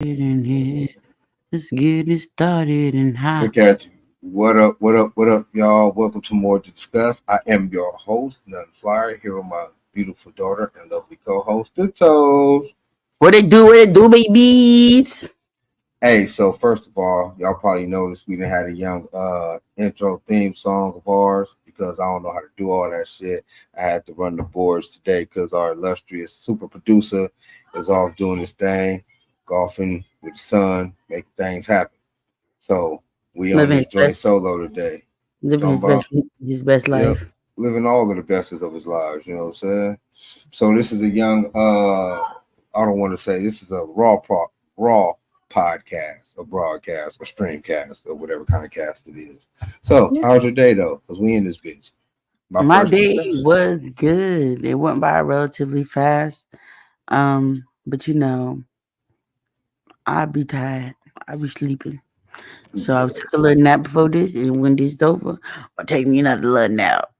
in here. Let's get it started and high. Look at you. What up, what up, what up, y'all? Welcome to More to Discuss. I am your host, None Flyer, here with my beautiful daughter and lovely co host, The Toes. What it do, babies? Hey, so first of all, y'all probably noticed we done had a young intro theme song of ours because I don't know how to do all that shit. I had to run the boards today because our illustrious super producer is off doing his thing, golfing with the sun, making things happen. So we on Living this his joint best, solo today. living Talking his about, best yep, life. living all of the bestest of his lives, you know what I'm saying? So this is a young I don't want to say this is a raw podcast, a broadcast, or streamcast, or whatever kind of cast it is. So Yeah. how's your day though? Because we in this bitch. My My first day impression. was good. It went by relatively fast. But I be tired. I be sleeping. So I Yeah. took a little nap before this, and when this is over, I'll take me another little nap.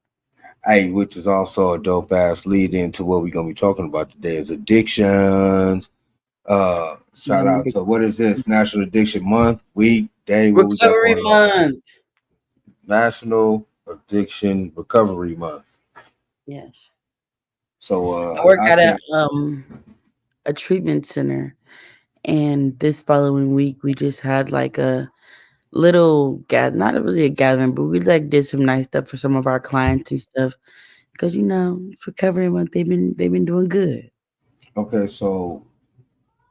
Hey, which is also a dope ass lead into what we're gonna be talking about today is addictions. Shout Man, out to what is this? National Addiction Month, week, day, what we got recovery going on? month. National Addiction Recovery Month. Yes. So I work I at think a treatment center, and this following week we just had like a little gather, not really a gathering, but we like did some nice stuff for some of our clients and stuff. Because it's recovery month. They've been doing good. okay, so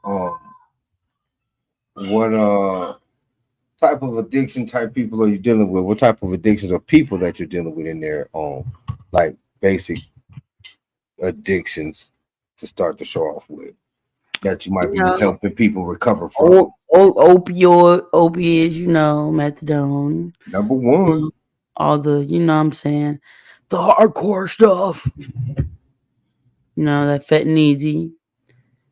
um what type of addiction type people are you dealing with? What type of addictions are people that you're dealing with in there like basic addictions to start the show off with that you might You be know, helping people recover from? opiates. Methadone. Number You one. know, all the what I'm saying, the hardcore stuff. That fat and easy.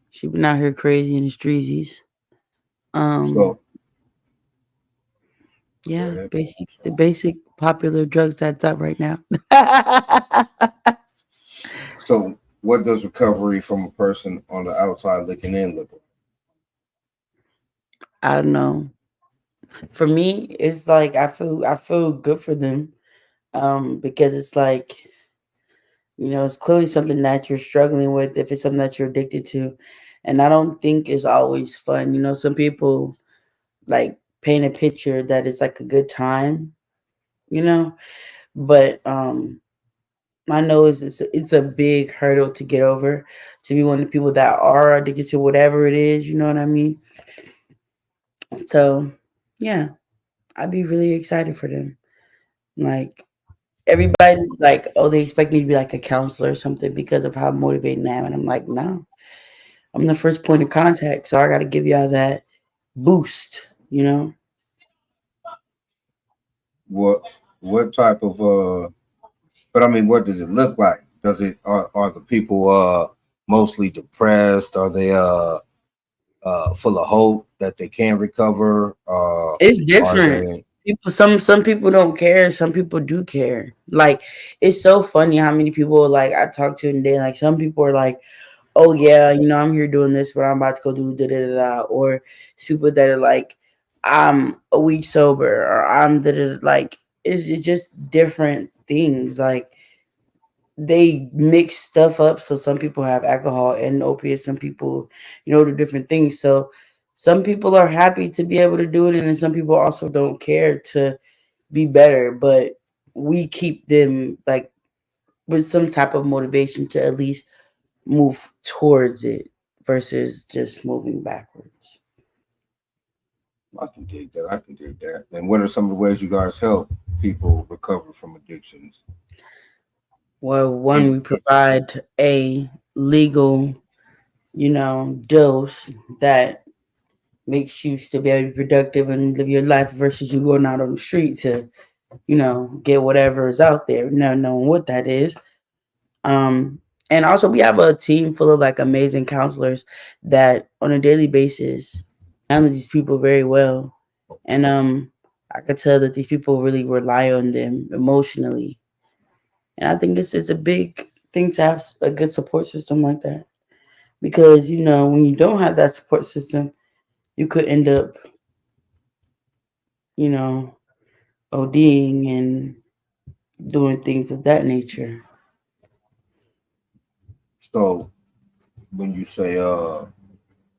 She been out here crazy in the streetsies. Um, So go yeah, ahead. the basic popular drugs that's up right now. So what does recovery from a person on the outside looking in look like? I don't know. For me, it's like I feel good for them. Because it's like, it's clearly something that you're struggling with if it's something that you're addicted to. And I don't think it's always fun. Some people like paint a picture that it's like a good time, you know, but I know it's a big hurdle to get over, to be one of the people that are addicted to whatever it is, you know what I mean? So yeah, I'd be really excited for them. Like, everybody's like, oh, they expect me to be like a counselor or something because of how motivating I am. And I'm like, no, I'm the first point of contact. So I got to give y'all that boost, you know? What type of but I mean, what does it look like? Does it are the people mostly depressed? Are they full of hope that they can recover? It's Are different. they Some people don't care. Some people do care. Like, it's so funny how many people like I talk to today. Like, some people are like, "Oh yeah, I'm here doing this, but I'm about to go do da da da da." Or it's people that are like, "I'm a week sober," or "I'm da da." Like, it's just different things. Like, they mix stuff up. So some people have alcohol and opiates. Some people, do different things. So some people are happy to be able to do it, and then some people also don't care to be better. But we keep them like with some type of motivation to at least move towards it versus just moving backwards. I can dig that. I can dig that. And what are some of the ways you guys help people recover from addictions? Well, one, And we provide a legal, dose that makes you still be able to be productive and live your life versus you going out on the street to, get whatever is out there, not knowing what that is. And also we have a team full of like amazing counselors that on a daily basis handle these people very well. And I could tell that these people really rely on them emotionally. And I think it's a big thing to have a good support system like that. Because, when you don't have that support system, you could end up, you know, ODing and doing things of that nature. So when you say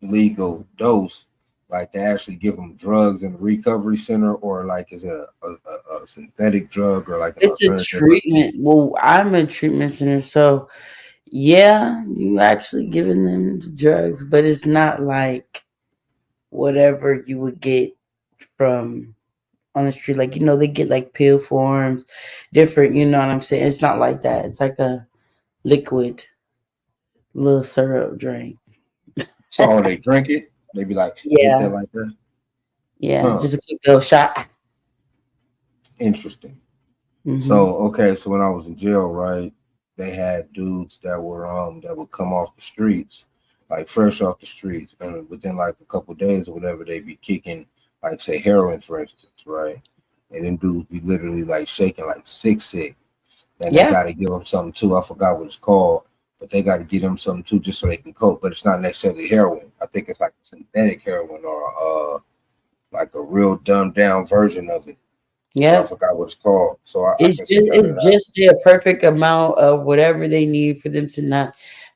legal dose, like they actually give them drugs in the recovery center, or like is it a synthetic drug or like an It's a alternative? treatment. Well, I'm a treatment center, so yeah, you actually giving them the drugs, but it's not like whatever you would get from on the street. Like, they get like pill forms, different, you know what I'm saying? It's not like that. It's like a liquid little syrup drink. So they drink it. They be like, take that Yeah, like that. yeah, Huh. just a quick little shot. Interesting. Hmm. So okay, so when I was in jail, right, they had dudes that would come off the streets, like fresh off the streets, and within like a couple days or whatever, they be kicking like say heroin, for instance, right? And then dudes be literally like shaking like sick, and they Yeah, got to give them something too. I forgot what it's called, but they got to give them something too just so they can cope. But it's not necessarily heroin. I think it's like synthetic heroin or like a real dumbed down version of it. But I yeah. forgot what it's called, so I It's can just send you it's that. just the perfect amount of whatever they need for them to not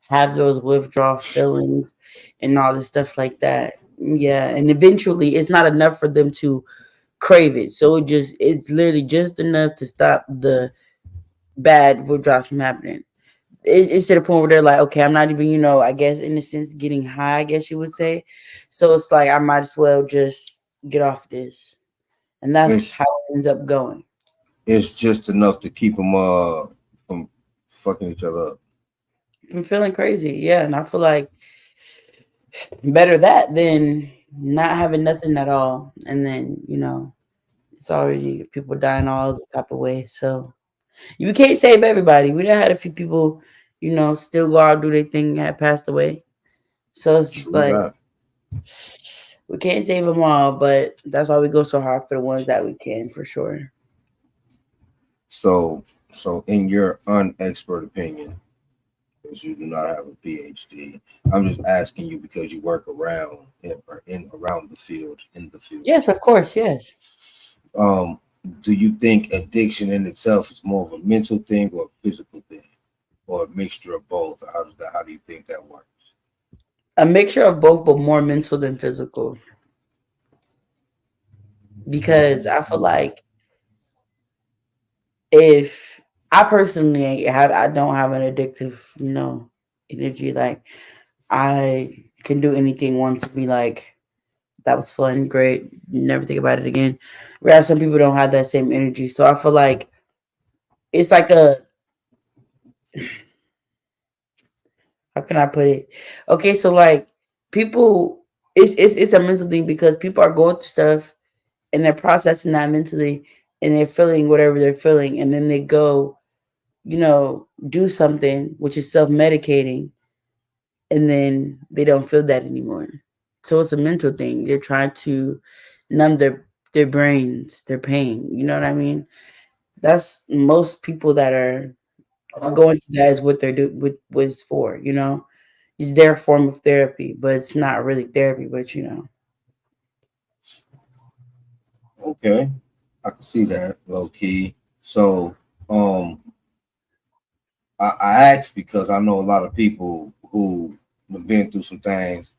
have those withdrawal feelings and all this stuff like that. Yeah, and eventually it's not enough for them to crave it. So it's literally just enough to stop the bad withdrawals from happening. It's to the point where they're like, okay, I'm not even, I guess in a sense getting high, I guess you would say. So it's like I might as well just get off this. And that's It's how it ends up going. it's just enough to keep them from fucking each other up. I'm feeling crazy. Yeah. And I feel like better that than not having nothing at all. And then, it's already people dying all the type of ways. So you can't save everybody. We done had a few people, still go out do their thing had passed away. So it's just True like that. we can't save them all, but that's why we go so hard for the ones that we can for sure. So so in your unexpert opinion, because you do not have a PhD, I'm just asking you because you work around or in around the field in the field. Yes, of course, yes. Um, do you think addiction in itself is more of a mental thing or a physical thing, or a mixture of both? How does that? How do you think that works? A mixture of both, but more mental than physical. Because I feel like if I personally I don't have an addictive, energy. Like I can do anything once and be like, that was fun, great, never think about it again. Whereas some people don't have that same energy. So I feel like it's like how can I put it? Okay, so like people it's a mental thing because people are going through stuff and they're processing that mentally and they're feeling whatever they're feeling and then they go, do something which is self medicating and then they don't feel that anymore. So it's a mental thing. They're trying to numb their brains, their pain. You know what I mean? That's most people that are going to that is what they're do what it's for. It's their form of therapy, but it's not really therapy. But Okay, I can see that low key. So, um, I asked because I know a lot of people who have been through some things.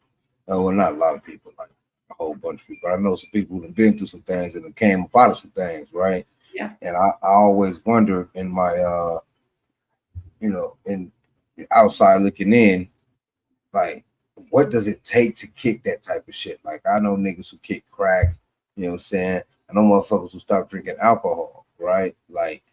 Well, not a lot of people, like a whole bunch of people. I know some people who've been through some things and came up out of some things, right? yeah, And I always wonder in my in outside looking in, like, what does it take to kick that type of shit? Like, I know niggas who kick crack, you know what I'm saying? I know motherfuckers who stop drinking alcohol, right? Like,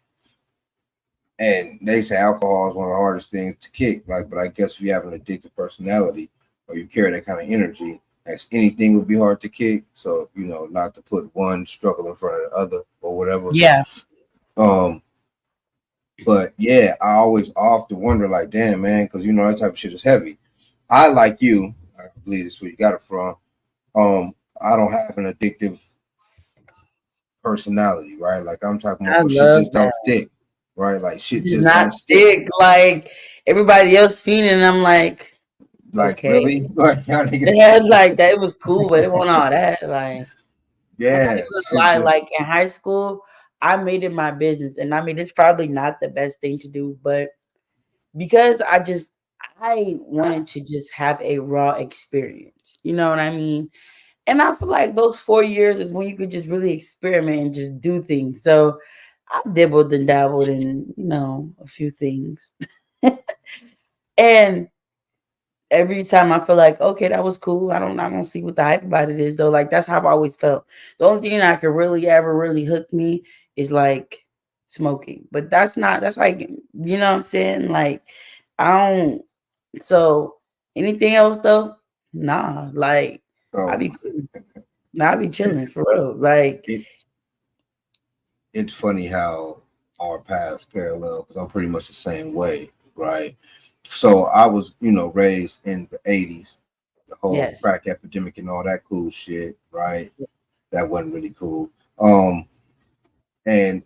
and they say alcohol is one of the hardest things to kick. Like, but I guess if you have an addictive personality or you carry that kind of energy, as anything would be hard to kick. So, not to put one struggle in front of the other or whatever. yeah, Um, but yeah, I always often wonder, like, damn man, because that type of shit is heavy. I like you, I believe that's where you got it from. I don't have an addictive personality, right? Like I'm talking about I for shit love just that. don't stick, right? Like shit It's just not don't stick. stick like everybody else feeling. I'm like. Like Okay. really? Like y'all niggas? Yeah, it's like that. It was cool, but it wasn't all that. Like, I'm not Yeah, even gonna shit. lie. Just Like in high school, I made it my business, and I mean, it's probably not the best thing to do, but because I wanted to just have a raw experience. You know what I mean? And I feel like those 4 years is when you could just really experiment and just do things. So I dibbled and dabbled in, a few things. And every time I feel like, okay, that was cool. I don't see what the hype about it is though. Like that's how I've always felt. The only thing that could really ever really hook me is like smoking. But that's like, you know what I'm saying? Like I don't so anything else though? Nah. Like I so be cool. Nah, I be chilling for real. Like it it's funny how our paths parallel because I'm pretty much the same way, right? So I was, raised in the '80s, the whole yes. crack epidemic and all that cool shit, right? That wasn't really cool. Um, and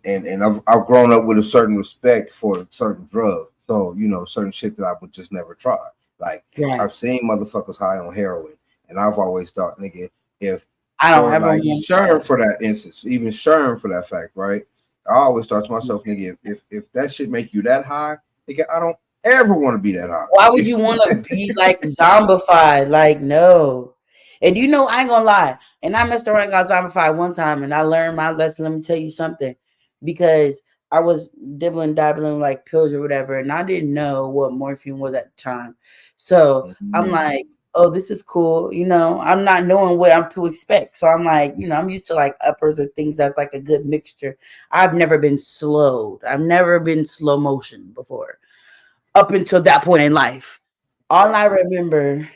I've grown up with a certain respect for certain drugs. So certain shit that I would just never try. Like Right. I've seen motherfuckers high on heroin, and I've always thought, nigga, if I don't or ever like want Sherm that. for that instance, even Sherm for that fact, right? I always thought to myself, nigga, if that shit make you that high, nigga, I don't ever want to be that Why would you want to high. be like zombified? Like, no. And I ain't gonna lie. And I messed around and got zombified one time and I learned my lesson. Let me tell you something. Because I was dibbling, dabbling like pills or whatever, and I didn't know what morphine was at the time. So I'm Mhm. like, oh, this is cool. I'm not knowing what I'm to expect. So I'm like, I'm used to like uppers or things that's like a good mixture. I've never been slowed. I've never been slow motion before up until that point in life. All I remember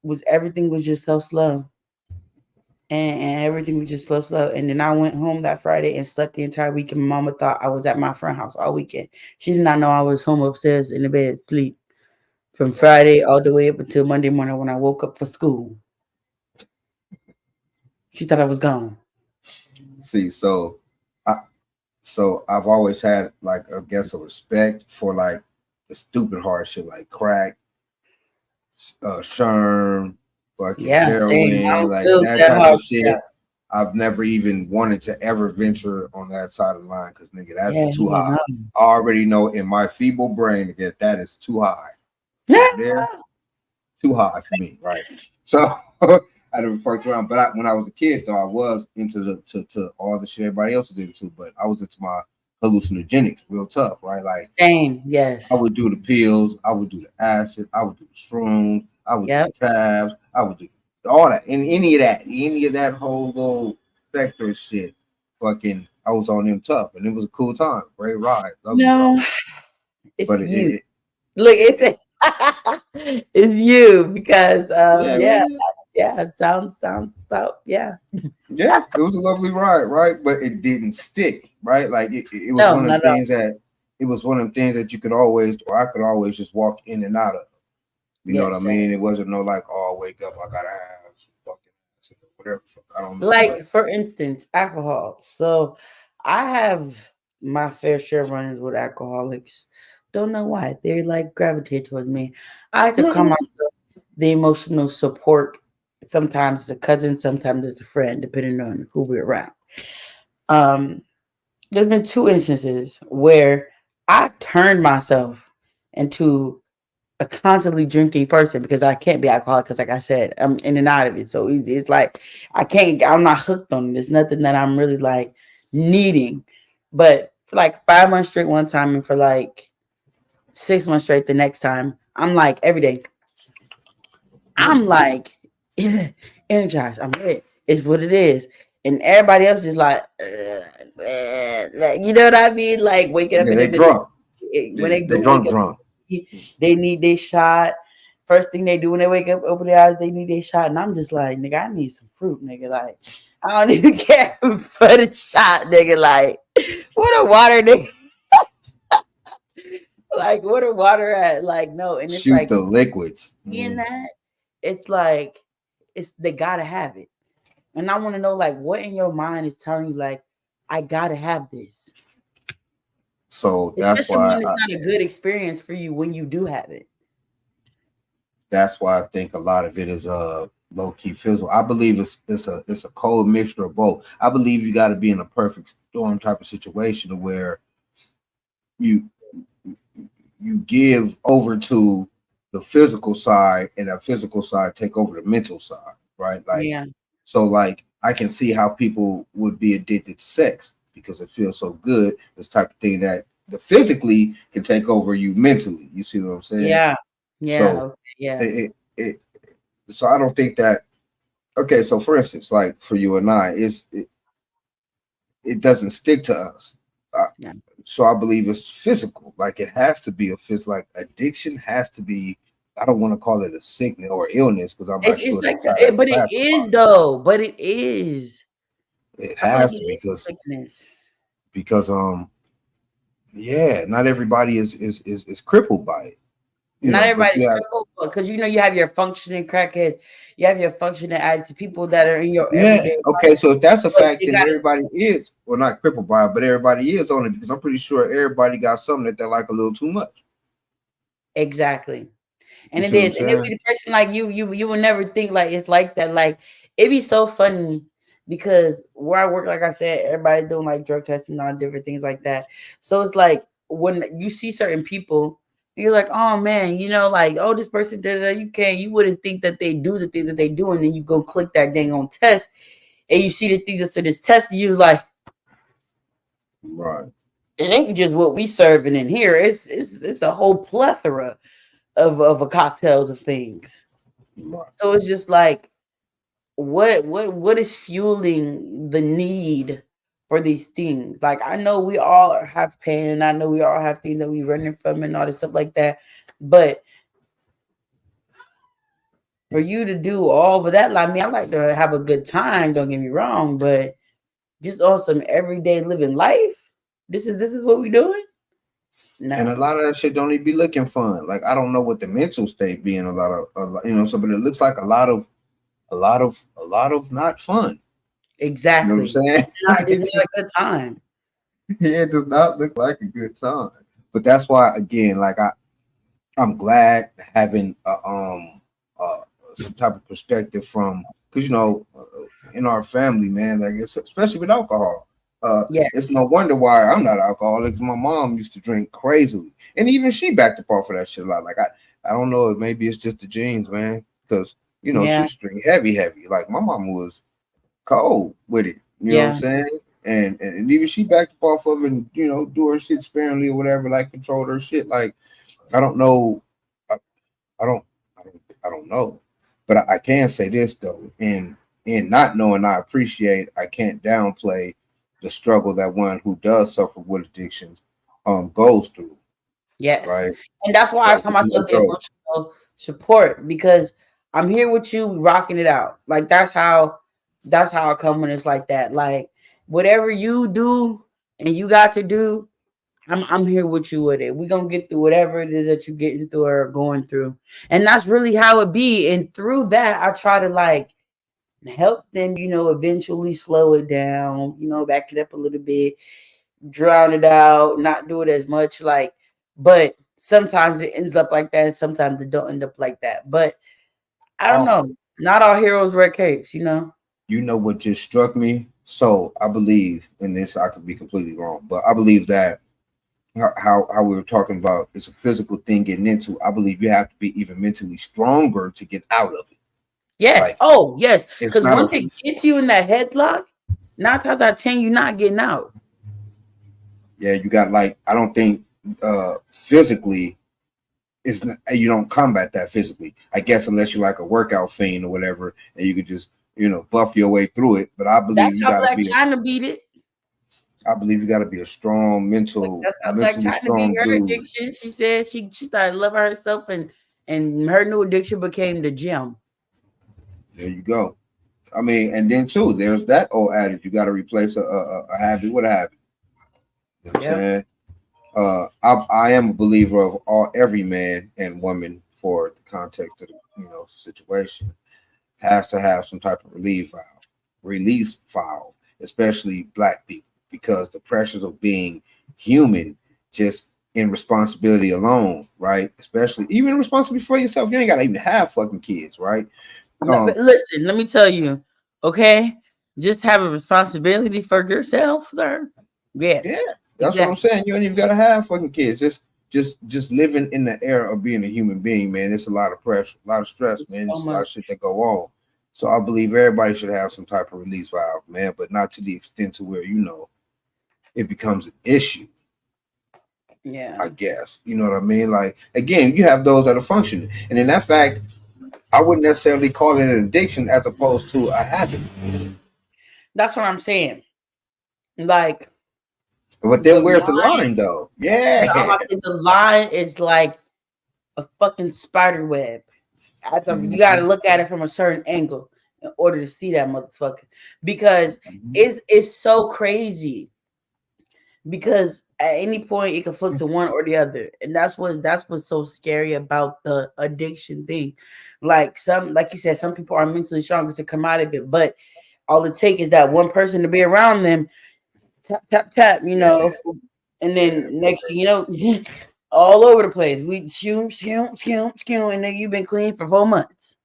was everything was just so slow. And everything was just slow, slow. And then I went home that Friday and slept the entire weekend. My mama thought I was at my friend's house all weekend. She did not know I was home upstairs in the bed, sleep from Friday all the way up until Monday morning when I woke up for school. She thought I was gone. See, I so I've always had like I guess a respect for like the stupid hard shit like crack, sherm, fucking Yeah, same. I heroin, don't like feel that that type hard. of Yeah, shit. I've never even wanted to ever venture on that side of the line because nigga, that's yeah, too yeah, high. I already know in my feeble brain that is too high. no. Over there, too high for me, right? So I never fucked around. But when I was a kid, though, I was into to all the shit everybody else was into. But I was into my hallucinogenics, real tough, right? Like Same, I yes. would do the pills, I would do the acid, I would do the shrooms, I would do Yep. the tabs, I would do all that, and any of that whole little sector of shit. Fucking, I was on them tough, and it was a cool time, great ride, lovely ride. No, it's But you. Look, it it's you because yeah, yeah, man. yeah, it sounds about yeah. Yeah, it was a lovely ride, right? But it didn't stick, right? Like it was No, one of not them at all. things that it was one of them things that you could always, or I could always just walk in and out of. You know what I Yes, mean? It wasn't no like, oh, I wake up, I gotta have some fucking acid or whatever. I don't know. Like, like for instance, alcohol. So I have my fair share of run-ins with alcoholics. Don't know why they like gravitate towards me. I like to call mm-mm. myself the emotional support. Sometimes it's a cousin, sometimes it's a friend, depending on who we're around. Um, there's been two instances where I turned myself into a constantly drinking person because I can't be alcoholic because, like I said, I'm in and out of it so easy. It's like I'm not hooked on it. It's nothing that I'm really like needing. But for like 5 months straight one time and for like 6 months straight the next time, I'm like every day, I'm like energized. I'm lit. It's what it is. And everybody else is like, like, you know what I mean? Like waking up Yeah, in the they middle drunk. when they They go wake drunk, up, drunk. they need their shot. First thing they do when they wake up, open their eyes, they need their shot. And I'm just like, nigga, I need some fruit, nigga. Like, I don't even care for the shot, nigga. Like, what a water, nigga. Like, what a water at? Like, no. And it's Shoot like, the liquids. in that, it's like, they gotta have it. And I want to know, like, what in your mind is telling you, like, I gotta have this, So that's especially why when it's not a good experience for you when you do have it. that's why I think a lot of it is low key physical. I believe it's a cold mixture of both. I believe you got to be in a perfect storm type of situation where you you give over to the physical side and that physical side take over the mental side, right? Like Yeah. so like I can see how people would be addicted to sex because it feels so good. This type of thing that the physically can take over you mentally. You see what I'm saying? Yeah. Yeah. So Okay. Yeah. it so I don't think that okay, so for instance, like for you and I, it doesn't stick to us. Uh, Yeah. so I believe it's physical. Like it has to be a physical. Like addiction has to be. I don't want to call it a sickness or illness because I'm not It's sure like that's how that, that's but it is classified. though. But it is. It I feel like has it to is a sickness. because yeah, not everybody is crippled by it. You Not know, but everybody's you have crippled, because you have your functioning crackheads, you have your functioning addicts, people that are in your yeah. everyday Okay, life, so if that's a but fact, they then got everybody is well not crippled by it, but everybody is on it because I'm pretty sure everybody got something that they like a little too much. exactly. You And it see what is, I'm and it saying? be the person like you would never think like it's like that. Like it'd be so funny because where I work, like I said, everybody doing like drug testing and all different things like that. So it's like when you see certain people, you're like, oh man, like, oh, this person did that. You wouldn't think that they do the things that they do, and then you go click that dang on test, and you see the things that's in this test, and you're like, Right. it ain't just what we serving in here. It's a whole plethora of a cocktails of things. Right. So it's just like what is fueling the need for these things? Like I know we all have pain, I know we all have things that we running from and all this stuff like that. But for you to do all of that, like me, I like to have a good time, don't get me wrong, but just on some everyday living life, this is what we doing? And a No. lot of that shit don't even be looking fun. Like I don't know what the mental state being so but it looks like a lot of not fun. You know what I'm Exactly. saying? It's not a good time. Yeah, it does not look like a good time. But that's why again, like I'm glad having uh some type of perspective from because in our family, man, like it's especially with alcohol. Yeah. It's no wonder why I'm not alcoholic. My mom used to drink crazily, and even she backed up off of that shit a lot. Like I don't know, maybe it's just the genes, man, because she Yeah. used to drink heavy. Like my mom was cold with it. You know what I'm Yeah. saying? And even she backed up off of it and do her shit sparingly or whatever, like controlled her shit. Like I don't know. I, I don't I don't know. But I can say this though, in not knowing I appreciate, I can't downplay the struggle that one who does suffer with addictions goes through, Yes. right? And that's why I Like call it's no myself the joke. emotional support, because I'm here with you rocking it out. Like that's how I come when it's like that. Like whatever you do and you got to do, I'm here with you with it. We're gonna get through whatever it is that you're getting through or going through. And that's really how it be. And through that, I try to like help them, eventually slow it down, back it up a little bit, drown it out, not do it as much. Like, but sometimes it ends up like that, and sometimes it don't end up like that. But I don't Oh, know. Not all heroes wear capes. you know what just struck me? So I believe in this. I could be completely wrong, but I believe that how we were talking about it's a physical thing getting into. I believe you have to be even mentally stronger to get out of it. Yes. Like Oh, yes. it's Because not a once it gets you in that headlock, 9 times out of 10, you're not getting out. yeah. You got like I don't think physically it's not, you don't combat that physically. I guess unless you're like a workout fiend or whatever, and you could just buff your way through it. But I believe That's you how got to Black be China beat it. I believe you got to be a strong That's how Black mentally China beat strong her dude. addiction. She said she started loving herself, and her new addiction became the gym. There you go. I mean, and then too, there's that old adage: you got to replace a habit with a habit. You know what I'm Yep. saying? I am a believer of every man and woman for the context of the situation has to have some type of release valve, especially black people, because the pressures of being human just in responsibility alone, right? Especially even responsibility for yourself. You ain't gotta even have fucking kids, right? But listen, let me tell you, okay? Just have a responsibility for yourself, sir. Yeah, Yes, that's what I'm exactly. saying. You ain't even gotta have fucking kids. Just living in the era of being a human being, man. It's a lot of pressure, a lot of stress, It's man. so It's a lot much. of shit that go on. So I believe everybody should have some type of release valve, man, but not to the extent to where it becomes an issue. Yeah, I guess you know what I mean. Like again, you have those that are functioning, and in that fact, I wouldn't necessarily call it an addiction as opposed to a habit. that's what I'm saying. Like But the then where's the line, line, though? Yeah, I'm about to say the line is like a fucking spider web. You got to Mhm. look at it from a certain angle in order to see that motherfucker, because it's so crazy. Because at any point it can flip to one or the other, and that's what's so scary about the addiction thing. Like like you said, some people are mentally stronger to come out of it, but all it takes is that one person to be around them, tap tap tap, Yeah, and yeah, then next thing you know, all over the place, we and then you've been clean for 4 months.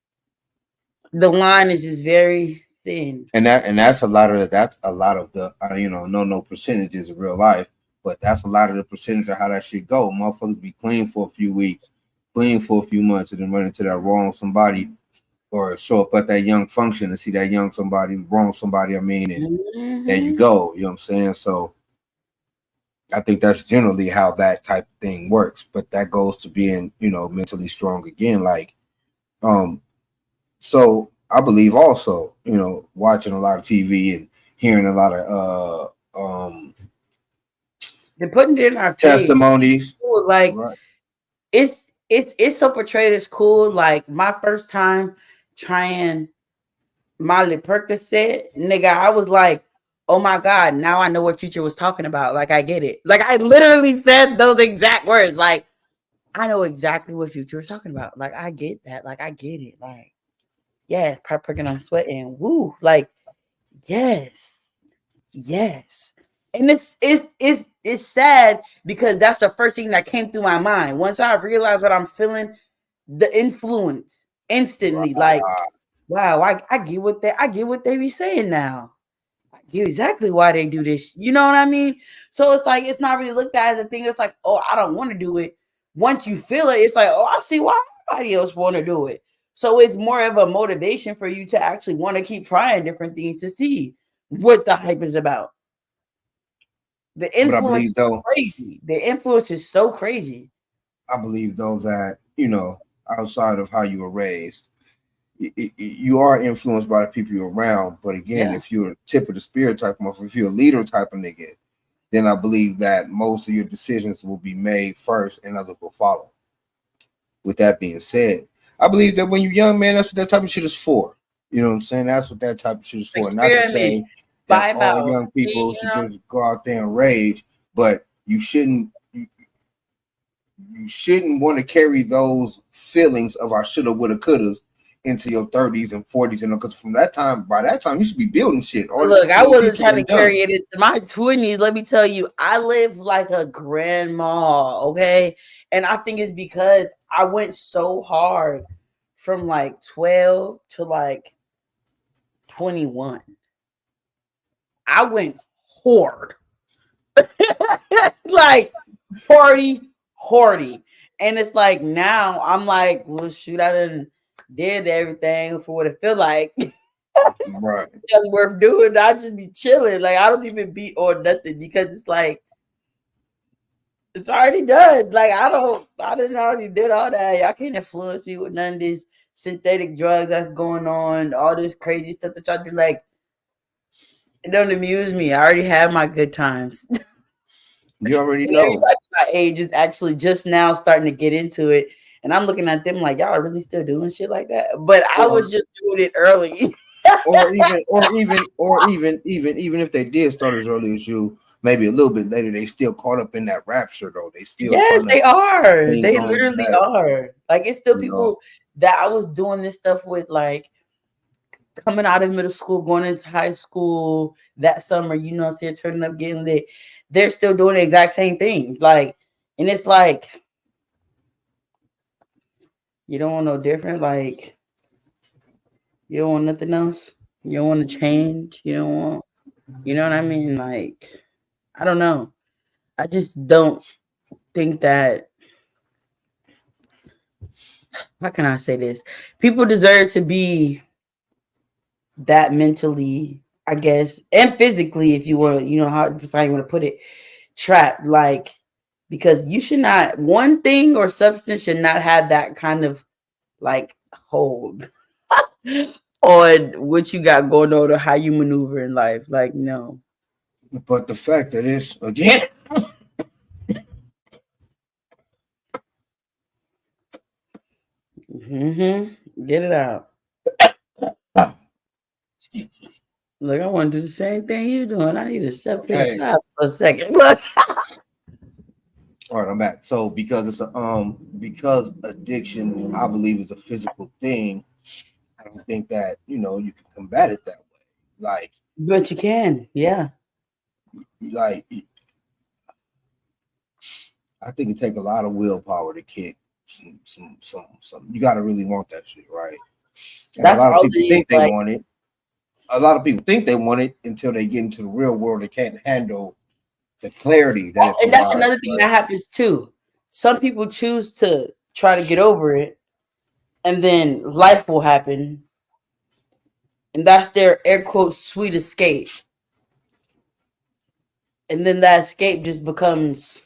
The line is just very thin. that's a lot of the no percentages of real life, but that's a lot of the percentage of how that shit go. Motherfuckers be clean for a few weeks, clean for a few months, and then run into that wrong somebody or show up at that young function and see that young somebody wrong somebody. I mean, and there you Hmm. go. You know what I'm saying? So I think that's generally how that type of thing works. But that goes to being mentally strong again. Like um so I believe also, watching a lot of TV and hearing a lot of They're putting it in our face. testimonies. Cool. Like Right. it's so portrayed as cool. Like my first time trying Molly Percocet, nigga, I was like, oh my god, now I know what Future was talking about. Like I get it. Like I literally said those exact words. Like I know exactly what Future was talking about. Like I get that. Like I get it. Like yeah, pop perking on sweating. Woo. Like yes. Yes. And it's sad because that's the first thing that came through my mind. Once I realized what I'm feeling, the influence instantly, like, Right. wow, I get what they be saying now. I get exactly why they do this. You know what I mean? So it's like it's not really looked at as a thing. It's like, oh, I don't want to do it. Once you feel it, it's like, oh, I see why everybody else want to do it. So it's more of a motivation for you to actually want to keep trying different things to see what the hype is about. The But influence is crazy. The influence is so crazy. I believe though that outside of how you were raised, you are influenced by the people you're around. But again, Yeah. if you're a tip of the spear type of, if you're a leader type of nigga, then I believe that most of your decisions will be made first and others will follow. With that being said, I believe that when you're young, man, that's what that type of shit is for. You know what I'm saying? That's what that type of shit is for. Not to Experiment. say that Vibe all out. young See, people you should know? just go out there and rage, but you shouldn't want to carry those feelings of I shoulda, woulda, couldas into your 30s and 40s, because by that time, you should be building shit. All the Look, shit I your wasn't people trying to done done. carry it into my 20s. Let me tell you, I live like a grandma, okay? And I think it's because I went so hard from like 12 to like 21. I went hard. Like hordy. And it's like now I'm like, well, shoot, I done did everything for what it feel like. Right. That's worth doing. I just be chilling. Like I don't even be on nothing because it's like it's already done. Like I didn't already did all that. Y'all can't influence me with none of these synthetic drugs that's going on, all this crazy stuff that y'all do. Like it don't amuse me. I already had my good times. You already And know. everybody my age is actually just now starting to get into it. And I'm looking at them like, y'all are really still doing shit like that. But I Or was just doing it early. even if they did start as early as you, maybe a little bit later, they still caught up in that rapture though. They still Yes, trying to they are. cling They on to literally that, are. Like it's still you know. people that I was doing this stuff with, like coming out of middle school, going into high school that summer, they're turning up, getting lit. They're still doing the exact same things. Like And it's like you don't want no different. Like you don't want nothing else. You don't want to change. You don't want. You know what I mean? Like I don't know. I just don't think that. How can I say this? People deserve to be that mentally, I guess, and physically, if you want to, how you want to put it, trapped. Like because you should not one thing or substance should not have that kind of like hold on what you got going on or how you maneuver in life. Like no. But the fact that it's again, Get it out. Look, I want to do the same thing you're doing. I need to step to the hey, side for a second. Look. all right, I'm back. So because addiction, I believe, is a physical thing. I don't think that you can combat it that way. But you can, yeah. Like I think it take a lot of willpower to kick some. You got to really want that shit, right? And a That's lot of all it people is. think they Like, want it. A lot of people think they want it until they get into the real world. They can't handle the clarity that it and that's provides. another thing Right? that happens too. Some people choose to try to get over it, and then life will happen, and that's their air quotes sweet escape. And then that escape just becomes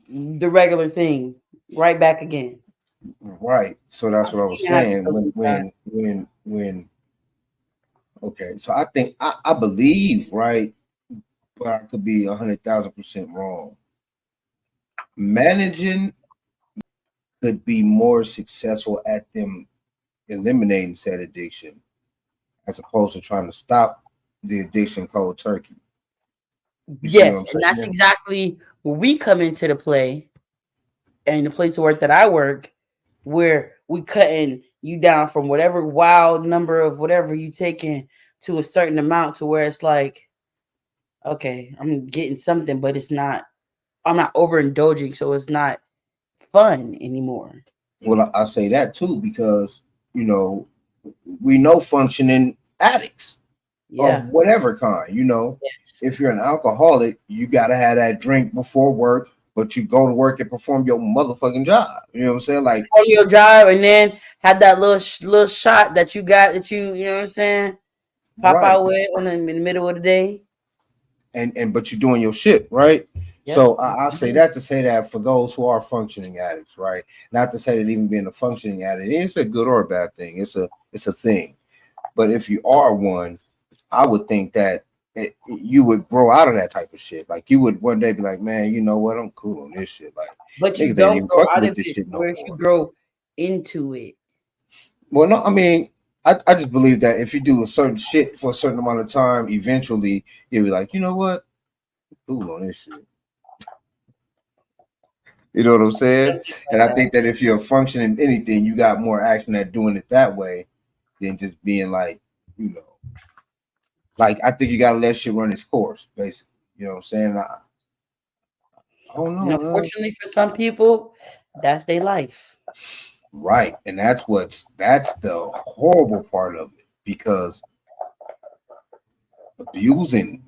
the regular thing, right back again. Right. So that's I've what I seen was it happen saying. so many times. When okay. So I think I believe right, but I could be 100,000% wrong. Managing could be more successful at them eliminating said addiction as opposed to trying to stop the addiction cold turkey. You see what Yes, I'm and that's saying? exactly where we come into the play, and the place of work that I work, where we cutting you down from whatever wild number of whatever you taking to a certain amount to where it's like, okay, I'm getting something, but it's not. I'm not overindulging, so it's not fun anymore. Well, I say that too because you know we know functioning addicts of Yeah, whatever kind. If you're an alcoholic, you gotta have that drink before work, but you go to work and perform your motherfucking job. You know what I'm saying? Like, on your job, and then have that little shot that you got that you know what I'm saying. Pop right. out with in the middle of the day. And but you're doing your shit, right? Yep. So I say that to say that for those who are functioning addicts, right? Not to say that even being a functioning addict it's a good or a bad thing. It's a thing. But if you are one, I would think that you would grow out of that type of shit. Like you would one day be like, man, you know what? I'm cool on this shit. Like But you niggas ain't don't even grow fucking out with of this it shit no where you more. grow into it. Well, no, I mean, I just believe that if you do a certain shit for a certain amount of time, eventually you'll be like, you know what? Cool on this shit. You know what I'm saying? And Like I that. think that if you're functioning anything, you got more action at doing it that way than just being like, you know, like I think you gotta let shit run its course, basically. You know what I'm saying? I don't And know, man. unfortunately for some people, that's their life. Right. And that's the horrible part of it because abusing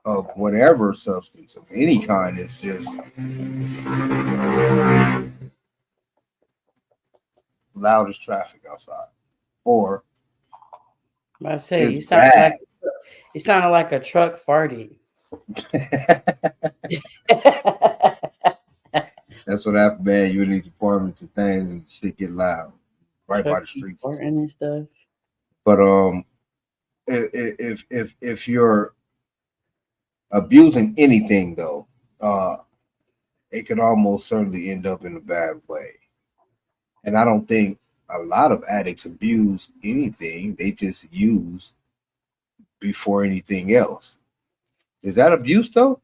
of whatever substance of any kind is just loud as traffic outside. Or I say it's bad. it sounded like a truck farted. That's what happened, man. You in these apartments and things and shit get loud right by Truck the streets and farting stuff. and stuff. But if you're abusing anything though, it could almost certainly end up in a bad way. And I don't think a lot of addicts abuse anything; they just use before anything else. Is that abuse though?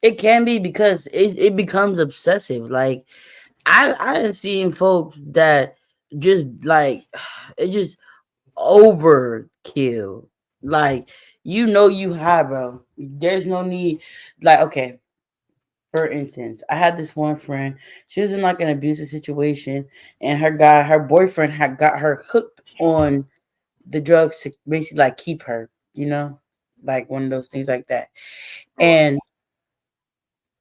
It can be because it becomes obsessive. Like I have seen folks that just like it just overkill. Like you high, bro. There's no need. Like okay, For instance, I had this one friend. She was in like an abusive situation, and her boyfriend had got her hooked on the drugs to basically like keep her, like one of those things like that. Right. And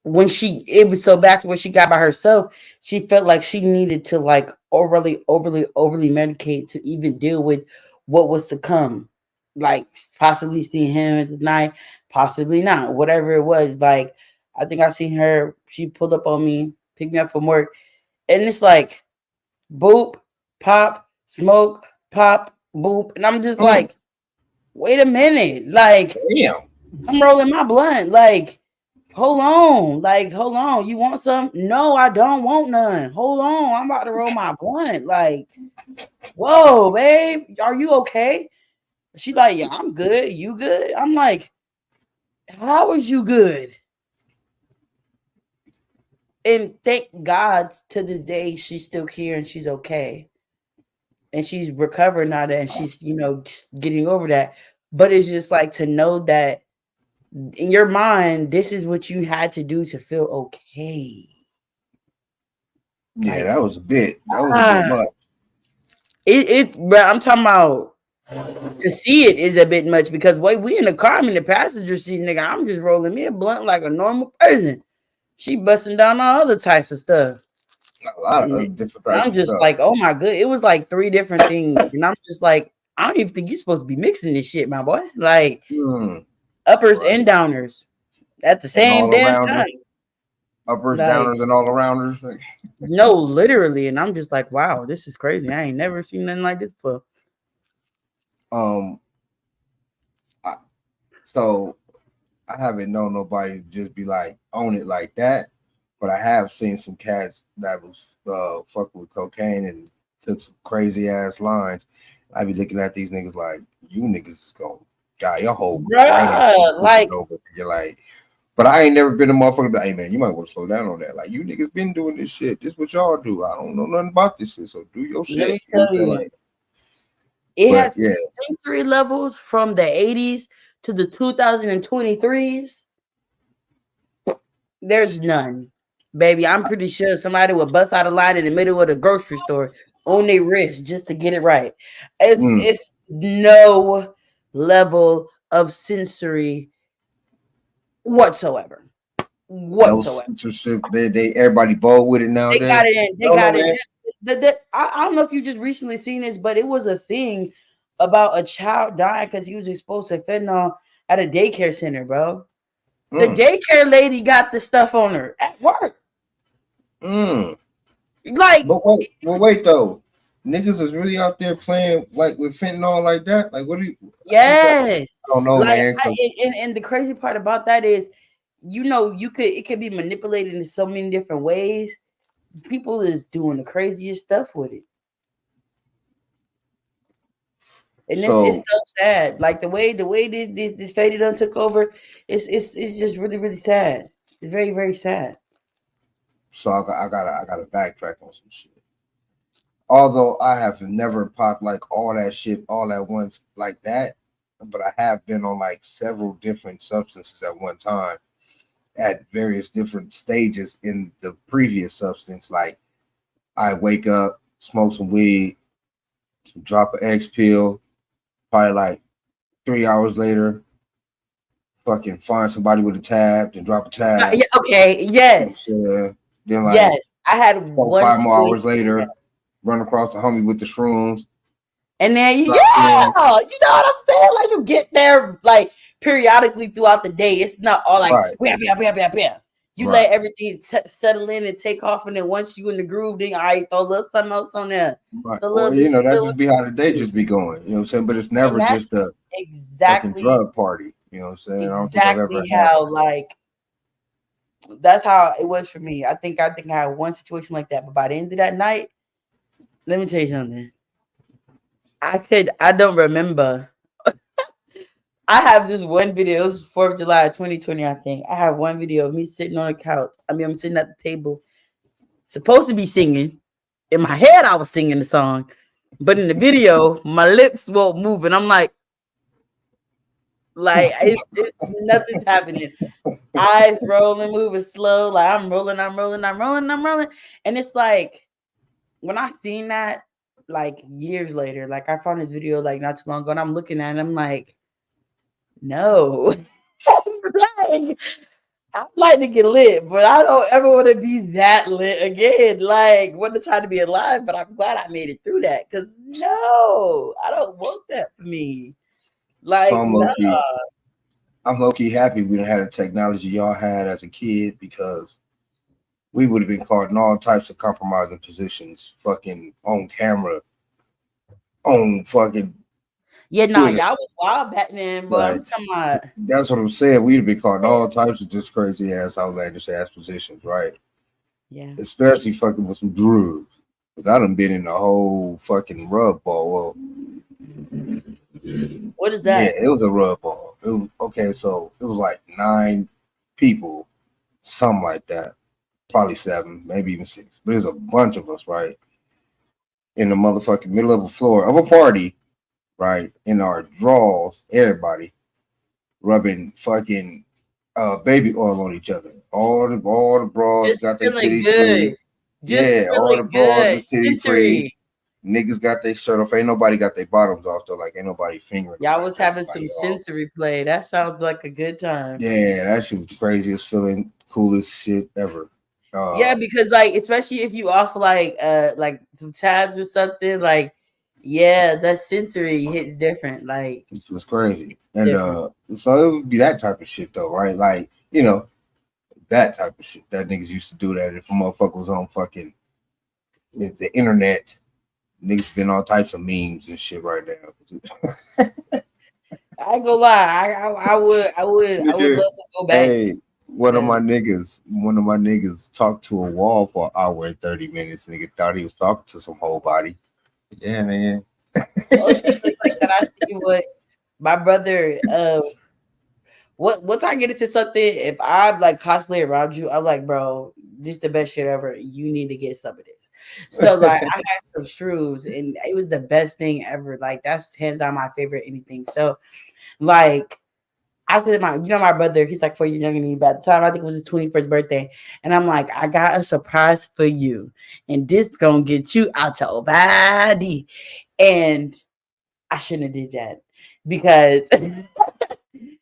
when it was so bad to where she got by herself, she felt like she needed to like overly medicate to even deal with what was to come, like possibly seeing him at the night, possibly not, whatever it was. Like I think I seen her. She pulled up on me, picked me up from work, and it's like boop, pop, smoke, pop, boop, and I'm just Mm, like, wait a minute, like damn. I'm rolling my blunt, like. Hold on. You want some? No, I don't want none. Hold on. I'm about to roll my blunt. Like, whoa, babe. Are you okay? She like, yeah, I'm good. You good? I'm like, how is you good? And thank God to this day, she's still here and she's okay. And she's recovering now that and she's, just getting over that. But it's just like to know that in your mind, this is what you had to do to feel okay. Yeah, Like, that was a bit. That was a bit ah, much. but I'm talking about to see it is a bit much because wait, we in the car, I'm in the passenger seat, nigga. I'm just rolling me a blunt like a normal person. She busting down all other types of stuff. A lot And of different types I'm of just stuff. like, oh my good. It was like three different things. And I'm just like, I don't even think you're supposed to be mixing this shit, my boy. Like Mm, uppers right. and downers at the And same all damn arounders, time. uppers, Like, downers, and all arounders. no, literally. And I'm just like, wow, this is crazy. I ain't never seen nothing like this before. Um, I, so I haven't known nobody to just be like own it like that, but I have seen some cats that was fucking with cocaine and took some crazy ass lines. I be looking at these niggas like you niggas is gonna die. Your whole brain Bruh, is like over. You're like, but I ain't never been a motherfucker. Like, hey man, you might want to slow down on that. Like you niggas been doing this shit. This what y'all do. I don't know nothing about this shit. So do your let shit. me You know tell what I'm saying? you. Like, It but has yeah, sensory levels from the 80s to the 2023s. There's none. Baby, I'm pretty sure somebody would bust out a line in the middle of the grocery store on their wrist just to get it right. It's mm, it's no level of sensory whatsoever. no Whatsoever. censorship. They everybody bold with it They got nowadays. it in. I They don't know, got it. man. I don't know if you just recently seen this, but it was a thing about a child dying because he was exposed to fentanyl at a daycare center, bro. The Mm, daycare lady got the stuff on her at work. mm. Like, But wait though, niggas is really out there playing like with fentanyl like that. Like, what do you? yes. I don't know, Like, man. Cause and the crazy part about that is, it could be manipulated in so many different ways. People is doing the craziest stuff with it. And it's so so sad. Like the way this faded on took over, it's just really, really sad. It's very, very sad. I gotta backtrack on some shit. Although I have never popped like all that shit all at once like that, but I have been on like several different substances at one time at various different stages in the previous substance. Like I wake up, smoke some weed, drop an X pill, probably like 3 hours later, fucking find somebody with a tab, then drop a tab. Yeah, okay, You know yes. what I'm saying? Then like Yes. I had four, one 5 more hours situation like that. later, run across the homie with the shrooms, And then drop in. you know what I'm saying? Like you get there like periodically throughout the day. It's not all like Right, bam, bam, bam, bam, bam. You right, let everything settle in and take off, and then once you in the groove, then all right, throw a little something else on there. right. The Or little this that little just be how the day just be going. You know what I'm saying? But it's and never just that's a fucking exactly drug party. You know what I'm saying? I don't think I've ever exactly had how like that's how it was for me. I think I had one situation like that, but by the end of that night, let me tell you something. I don't remember. I have this one video. It was 4th of July 2020, I think. I have one video of me sitting on a couch. I mean, I'm sitting at the table, supposed to be singing. In my head, I was singing the song, but in the video, my lips won't move, and I'm like, Like it's nothing's happening. Eyes rolling, moving slow. Like I'm rolling, I'm rolling, I'm rolling, I'm rolling. And it's like when I seen that, like years later, like I found this video like not too long ago, and I'm looking at it, I'm like, no. Like, I like to get lit, but I don't ever want to be that lit again. Like, what a time to be alive, but I'm glad I made it through that. Cause no, I don't want that for me. So Like, I'm low key happy we didn't have the technology y'all had as a kid because we would have been caught in all types of compromising positions, fucking on camera, on fucking yeah, nah, Twitter. y'all was wild back then, but I'm Like talking about that's what I'm saying. We'd have been caught in all types of just crazy ass, outlandish ass positions, right? yeah. Especially fucking with some drugs. Cause I done been in the whole fucking rub ball. Well, What is yeah, that? it was a rub ball. It was okay, so it was like 9 people, something like that. Probably 7, maybe even 6. But there's a bunch of us, right? In the motherfucking middle of a floor of a party, right? In our drawers, everybody rubbing fucking baby oil on each other. All the bras Just got their feeling titties good. free. Just Yeah, all the feeling bras good. is titty free. Sensory. Niggas got their shirt off. Ain't nobody got their bottoms off though. Like ain't nobody fingering Y'all nobody, was cutting having some nobody off. sensory play. That sounds like a good time. Yeah, that shit was the craziest feeling, coolest shit ever. Yeah, because like especially if you off like some tabs or something, like yeah, that sensory hits different. Like it was crazy. And different. so it would be that type of shit though, right? Like, you know, that type of shit. That niggas used to do that if a motherfucker was on fucking the internet. Niggas been all types of memes and shit right now. I ain't gonna lie, I would love to go back. Hey, one of my niggas talked to a wall for an hour and 30 minutes. Nigga thought he was talking to some whole body. Yeah, nigga. The only thing like that I seen was my brother. Once I get into something, if I'm like constantly around you, I'm like, bro, this is the best shit ever. You need to get some of this. So like I had some shrooms and it was the best thing ever. Like that's hands down my favorite anything. So like I said my brother, he's like 4 years younger than me. By the time I think it was his 21st birthday. And I'm like, I got a surprise for you. And this gonna get you out your body. And I shouldn't have did that because this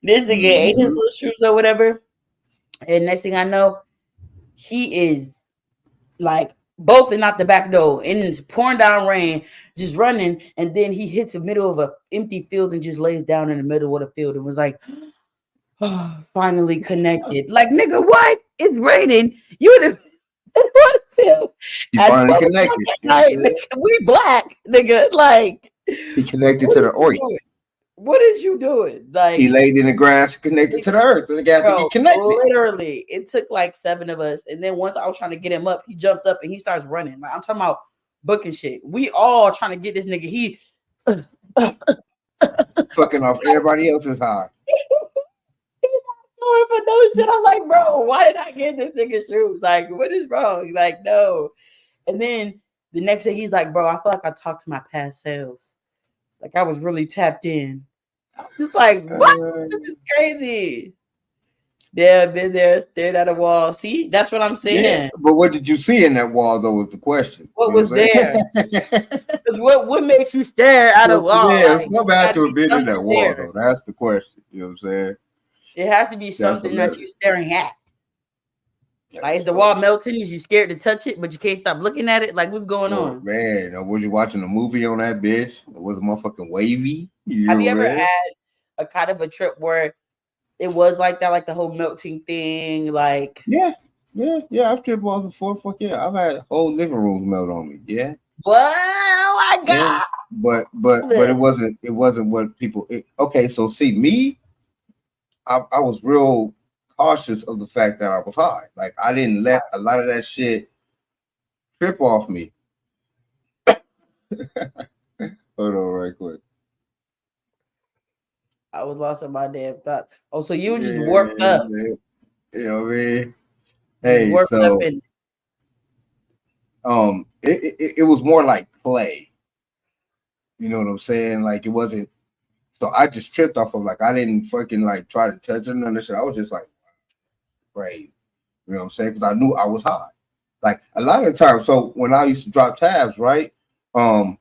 nigga ate his little shrooms or whatever. And next thing I know, he is like bolting out the back door and it's pouring down rain, just running. And then he hits the middle of an empty field and just lays down in the middle of the field and was like, oh, finally connected. Like, nigga, what? It's raining. You would have field He at finally 12 o'clock connected. at night. Nigga, we black, nigga. Like, He connected what to is the you oi. doing? What is you doing? He Like, laid in the grass, connected to the earth, and the guy had to bro, get connected. literally, it took like 7 of us. And then once I was trying to get him up, he jumped up and he starts running. Like, I'm talking about booking shit. We all trying to get this nigga. He Fucking off everybody else's high. going for no shit. I'm like, bro, why did I get this nigga shoes? Like, what is wrong? Like, no. And then the next day, he's like, bro, I feel like I talked to my past selves. Like, I was really tapped in. I'm just like, what? This is crazy. Yeah, been there, stared at a wall. See, that's what I'm saying. Yeah, but what did you see in that wall though was the question. What You know was there? Because what makes you stare at a wall? Yeah, Like, something had to have been in that wall though. That's the question. You know what I'm saying? It has to be something that you're staring at. Yeah, like, is the wall melting? Is you scared to touch it, but you can't stop looking at it? Like, what's going on? Man, was you watching a movie on that bitch? Was it motherfucking wavy? Have you ever had a kind of a trip where it was like that, like the whole melting thing? Like, yeah. I've tripped balls before. Fuck yeah, I've had whole living rooms melt on me. Yeah. what? Oh my god! Yeah. But it wasn't what people. Okay, so see me, I was real cautious of the fact that I was high. Like I didn't let a lot of that shit trip off me. Hold on, right quick. I was lost in my damn thoughts. Oh, so you just warped up. Man. You know what I mean? Hey, warped so up and it was more like play. You know what I'm saying? Like it wasn't So I just tripped off of like I didn't fucking like try to touch it or none of shit. I was just like, great. You know what I'm saying? Because I knew I was high. Like a lot of the time. So when I used to drop tabs, right? I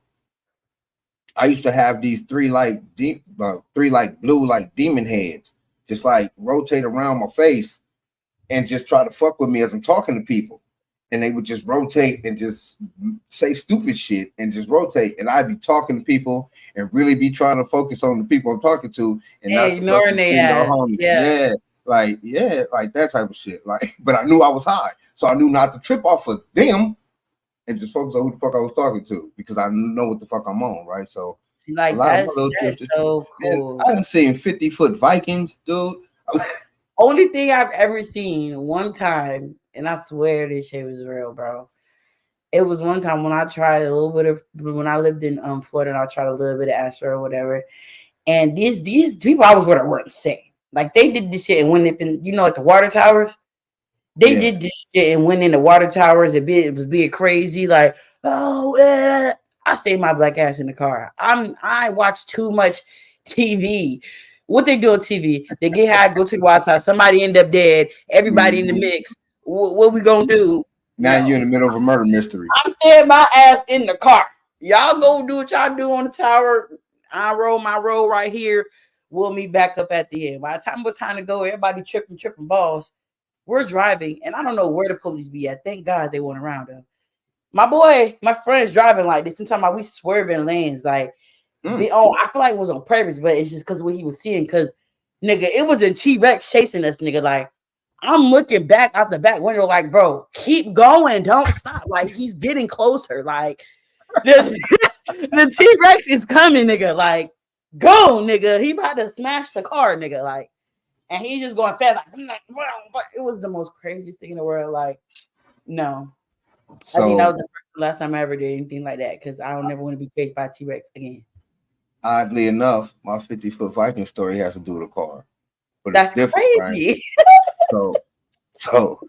used to have these three like blue like demon heads just like rotate around my face and just try to fuck with me as I'm talking to people. And they would just rotate and just say stupid shit and just rotate. And I'd be talking to people and really be trying to focus on the people I'm talking to and not the ignoring fucking their ass. homies. Yeah. Like that type of shit. Like, but I knew I was high. So I knew not to trip off of them and just focus on who the fuck I was talking to because I know what the fuck I'm on, right? So See, a like lot of my little that's trips, so man, cool. I done seen 50-foot Vikings, dude. Only thing I've ever seen one time, and I swear this shit was real, bro. It was one time when I tried a little bit of when I lived in Florida and I tried a little bit of Astro or whatever. And these people I was with were insane. Like they did this shit and went up in, at the water towers. They did this shit and went in the water towers. It was being crazy. Like, I stayed my black ass in the car. I watch too much TV. What they do on TV? They get high, go to the water tower. Somebody end up dead. Everybody in the mix. What we gonna do? Now you're in the middle of a murder mystery. I'm staying my ass in the car. Y'all go do what y'all do on the tower. I roll my roll right here. We'll meet back up at the end. By the time it was time to go, everybody tripping balls. We're driving, and I don't know where the police be at. Thank God they weren't around them. My friend's driving like this. Sometimes we swerving lanes. Like, I feel like it was on purpose, but it's just because what he was seeing. Because, nigga, it was a T-Rex chasing us, nigga. Like, I'm looking back out the back window, like, bro, keep going, don't stop. Like, he's getting closer. Like, the T-Rex is coming, nigga. Like, go, nigga. He about to smash the car, nigga. Like, and he's just going fast. Like, it was the most craziest thing in the world. Like, no. So, I think that was the last time I ever did anything like that because I don't never want to be chased by a T-Rex again. Oddly enough, my 50-foot Viking story has to do with a car. But that's crazy. Right? So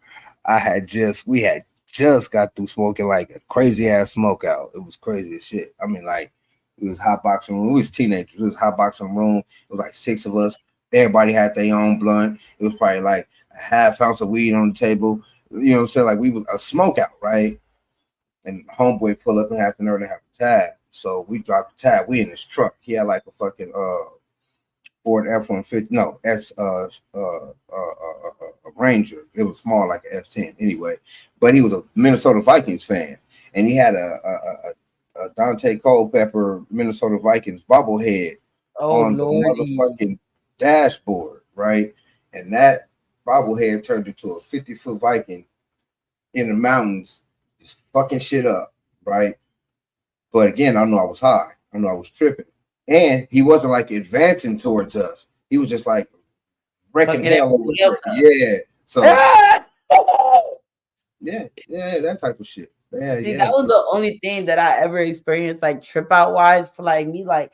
we had just got through smoking like a crazy ass smoke out. It was crazy as shit. I mean, like, it was hot boxing room. We was teenagers. It was hot boxing room. It was like 6 of us. Everybody had their own blunt. It was probably like a half ounce of weed on the table. You know what I'm saying? Like, we was a smoke out, right? And homeboy pull up and have the nerve to have a tab. So we dropped the tab. We in his truck. He had like a fucking Ford F-150. No, a Ranger. It was small, like an F-10 anyway. But he was a Minnesota Vikings fan. And he had a Dante Culpepper Minnesota Vikings bobblehead on the motherfucking dashboard, right? And that bobblehead turned into a 50-foot Viking in the mountains, just fucking shit up, right? But again, I know I was high. I know I was tripping. And he wasn't like advancing towards us. He was just like wrecking hell over us. Yeah. So yeah, that type of shit. Yeah, see, that was the only thing that I ever experienced, like trip out wise for like me. Like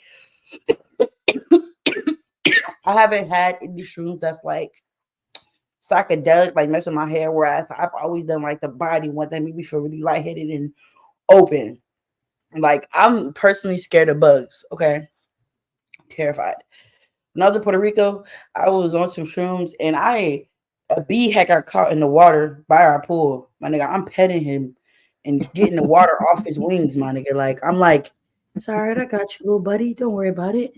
I haven't had any shrooms that's like psychedelic, like messing my hair. Whereas I've always done like the body one that made me feel really lightheaded and open. Like I'm personally scared of bugs. Okay, terrified. When I was in Puerto Rico, I was on some shrooms and a bee had got caught in the water by our pool. My nigga, I'm petting him and getting the water off his wings, my nigga. Like, I'm like, it's all right, I got you, little buddy. Don't worry about it.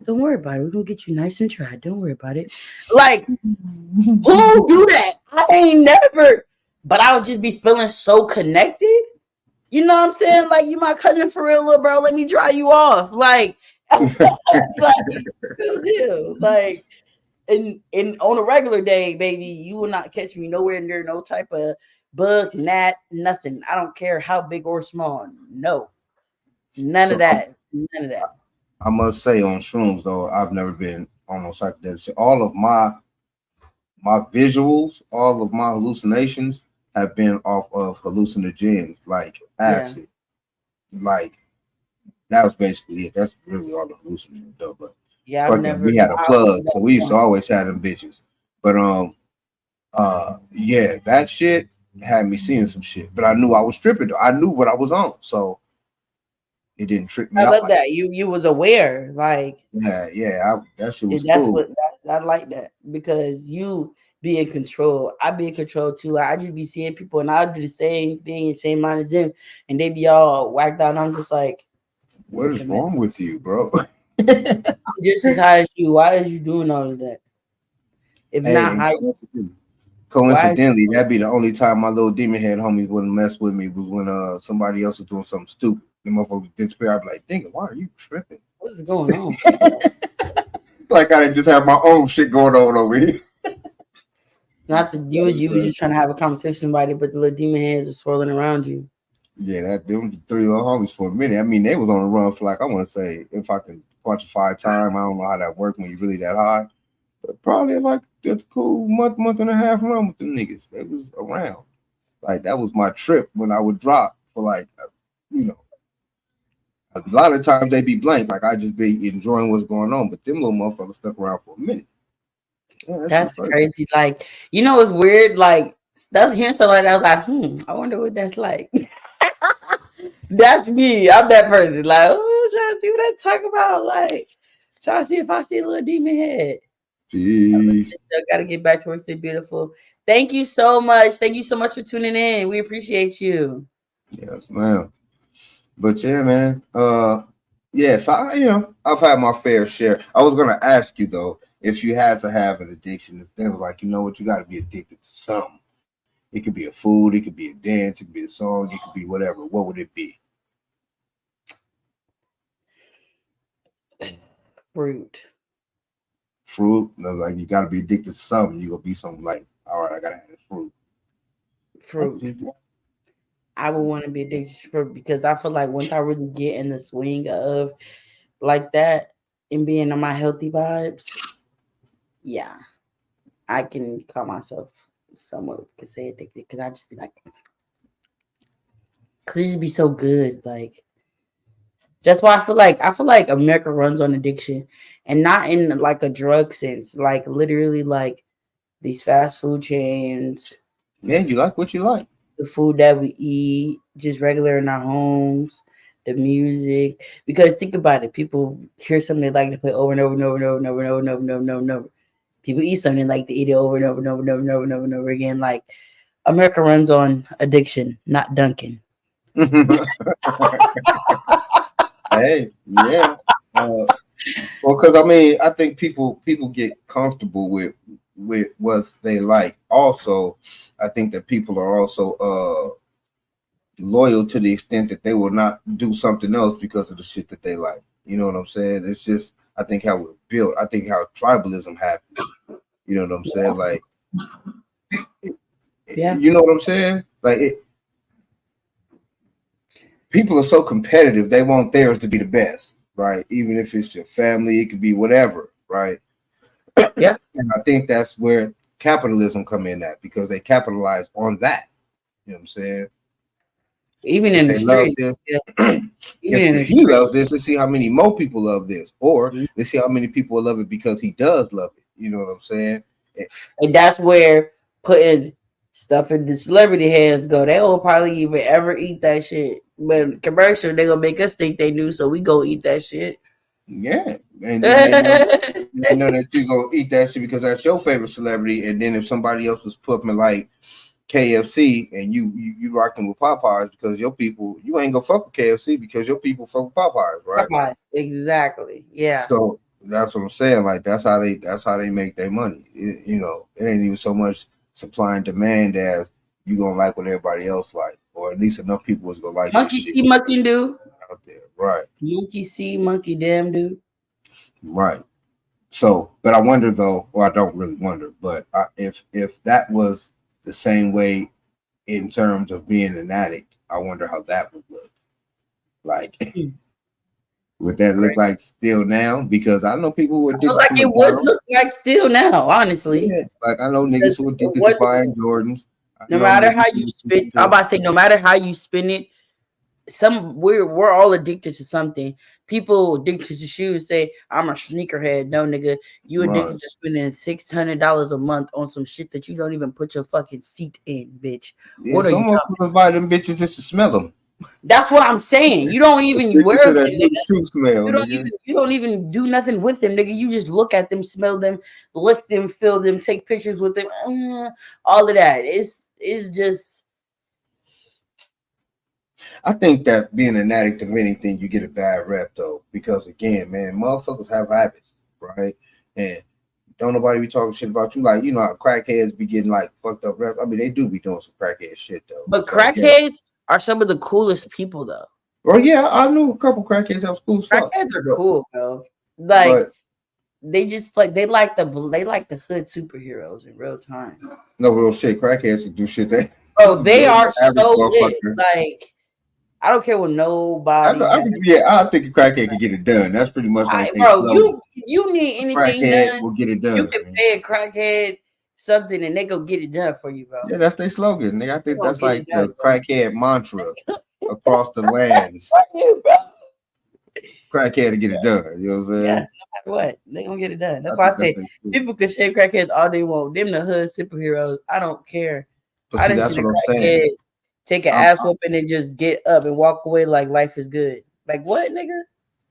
Don't worry about it. We're gonna get you nice and dry. Don't worry about it. Like, who do that? I ain't never, but I would just be feeling so connected. You know what I'm saying? Like, you my cousin for real, little bro. Let me dry you off. Like, like, and on a regular day, baby, you will not catch me nowhere near no type of bug, gnat, nothing. I don't care how big or small. No, none of that. None of that. I must say, on shrooms though, I've never been on no psychedelic. All of my visuals, all of my hallucinations have been off of hallucinogens like acid. Yeah. Like that was basically it. That's really all the hallucinogens though. But yeah, we had a plug, so we used to always have them bitches. But yeah, that shit had me seeing some shit. But I knew I was tripping though. I knew what I was on. So It didn't trick me I out love like that. You was aware, like that shit was that's cool. what I like that because you be in control. I be in control too. Like I just be seeing people and I do the same thing and same mind as them, and they be all whacked out. And I'm just like, What is man, wrong with you, bro? I'm just as high as you. Why is you doing all of that? If Hey, not and high, why? coincidentally, that'd be the only time my little demon head homies wouldn't mess with me was when somebody else was doing something stupid. The motherfuckers disappear. I'd be like, "Nigga, why are you tripping?" What is going on? Like I just have my own shit going on over here. Not the you was just trying to have a conversation with somebody, but the little demon heads are swirling around you. Yeah, that them three little homies for a minute. I mean, they was on the run for like I want to say, if I can quantify time, I don't know how that works when you're really that high, but probably like a cool month and a half run with them niggas. They was around. Like that was my trip when I would drop for like, you know, a lot of times they be blank. Like I just be enjoying what's going on, but them little motherfuckers stuck around for a minute. Yeah, that shit That's crazy. crazy. Like, it's weird. Like, stuff hearing stuff like that. I was like, I wonder what that's like. That's me. I'm that person. Like, oh, trying to see what I talk about. Like, trying to see if I see a little demon head. Peace. I gotta get back to work. Stay beautiful. Thank you so much. Thank you so much for tuning in. We appreciate you. Yes, ma'am. But yeah, man. Yes, I've had my fair share. I was gonna ask you though, if you had to have an addiction, if they was like, you know what, you got to be addicted to something. It could be a food, it could be a dance, it could be a song, it could be whatever. What would it be? Fruit. Fruit? No, like you got to be addicted to something. You gonna be something like, all right, I gotta have this fruit. Fruit. I would want to be addicted to fruit because I feel like once I really get in the swing of like that and being on my healthy vibes, yeah, I can call myself somewhat could say addicted because I just be like, because it just be so good. Like that's why I feel like America runs on addiction, and not in like a drug sense, like literally like these fast food chains, Yeah, you like what you like. the food that we eat, just regular in our homes, the music. Because think about it, people hear something they like to play over and over and over and over and over and over and over and over and over and over. People eat something like to eat it over and over and over and over and over and over and over again. Like America runs on addiction, not Dunkin'. Hey, yeah. Well, because I mean, I think people get comfortable with what they like. Also, I think that people are also loyal to the extent that they will not do something else because of the shit that they like. You know what I'm saying? It's just I think how we're built. I think how tribalism happens. You know what I'm saying? Like, Yeah. you know what I'm saying? Like, people are so competitive. They want theirs to be the best, right? Even if it's your family, it could be whatever, right? Yeah. And I think that's where capitalism come in at because they capitalize on that. You know what I'm saying? Even If in the they love street. this, Yeah. Even in the if he street. loves this, let's see how many more people love this, or Mhm. let's see how many people love it because he does love it. You know what I'm saying? And that's where putting stuff in the celebrity hands go. They will probably even ever eat that shit. But commercial, they gonna make us think they do, so we go eat that shit. Yeah, and they know that you go eat that shit because that's your favorite celebrity, and then if somebody else was putting like KFC and you rocking with Popeyes because your people, you ain't gonna fuck with KFC because your people fuck with Popeyes, right? Popeyes, exactly. Yeah. So that's what I'm saying. Like that's how they make their money. It ain't even so much supply and demand as you gonna like what everybody else like, or at least enough people is gonna like this Monkey shit see, monkey do. out there, right? Monkey see, monkey damn do. Right. So, but I wonder though, well, I don't really wonder, but if that was the same way in terms of being an addict, I wonder how that would look. Like, would that look like still now? Because I know people who are I feel addicted like to it would McDonald's. look like still now, honestly. Yeah, like I know niggas Because who are addicted to what buying Jordans. I no know matter how niggas you who are spend, addicted I'm to about to say no matter how you spend it, we're all addicted to something. People addicted to shoes say, I'm a sneakerhead. No nigga, you right. addicted to spending $600 a month on some shit that you don't even put your fucking feet in, bitch. Yeah, What are you some talking? motherfuckers buy them bitches just to smell them. That's what I'm saying. You don't even Addicted wear to them, that nigga. new shoe smell, nigga. You don't even do nothing with them, nigga. You just look at them, smell them, lick them, feel them, take pictures with them, all of that. It's just I think that being an addict of anything, you get a bad rep though, because again, man, motherfuckers have habits, right? And don't nobody be talking shit about you. Like, you know how crackheads be getting like fucked up rep. I mean, they do be doing some crackhead shit though. but So yeah. crackheads are some of the coolest people though. Well, yeah, I knew a couple crackheads that was cool as fuck. Crackheads are cool, bro. Like But they just like they like the hood superheroes in real time. no real shit. Crackheads would do shit that. Oh, they are average so lit. motherfucker. Like I don't care what nobody. I think a crackhead can get it done. That's pretty much like they Bro, slogan. you need anything Crackhead done, will get it done. you can man. pay a crackhead something and they go get it done for you, bro. Yeah, that's their slogan. I think gonna that's get like it done, the bro. crackhead mantra across the lands. Crackhead to get it done. You know what I'm saying? Yeah, no matter what, they gonna get it done. That's why I say people can shave crackheads all they want. Them the hood superheroes. I don't care. But I see, didn't that's see what the I'm saying. crackhead take an ass whooping and just get up and walk away like life is good. Like what, nigga?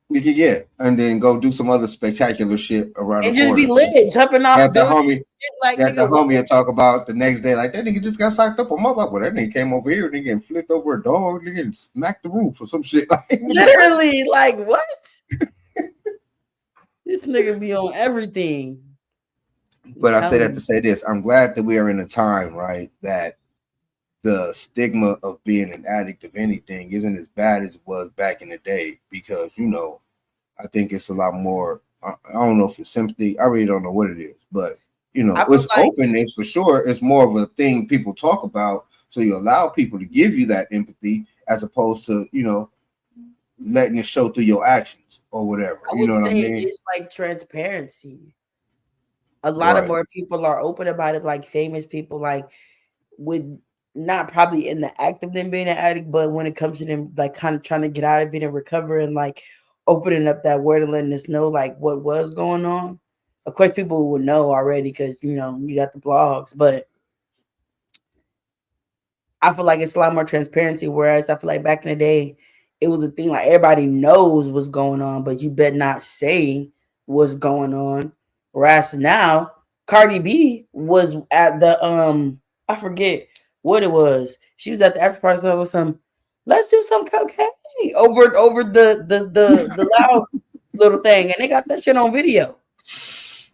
Yeah, and then go do some other spectacular shit around And the just corner. be lit, jumping off At the buildings. homie, Like that nigga, the homie will talk about the next day, like that nigga just got socked up on my butt. Well, that nigga came over here, nigga, and flipped over a dog, nigga, and smacked the roof or some shit. Like literally, like what? This nigga be on everything. But I say that to say this: I'm glad that we are in a time, right, that the stigma of being an addict of anything isn't as bad as it was back in the day, because you know, I think it's a lot more. I don't know if it's sympathy. I really don't know what it is, but you know, it's like open. It's for sure. It's more of a thing people talk about. So you allow people to give you that empathy, as opposed to letting it show through your actions or whatever. You know what I mean? It's like transparency. A lot of more people are open about it, like famous people, like with not probably in the act of them being an addict, but when it comes to them like kind of trying to get out of it and recover and like opening up that word and letting us know like what was going on. Of course, people would know already because you got the blogs, but I feel like it's a lot more transparency. Whereas I feel like back in the day, it was a thing like everybody knows what's going on, but you better not say what's going on. Whereas now, Cardi B was at the I forget what it was. She was at the after party with some. Let's do some cocaine over the loud little thing, and they got that shit on video.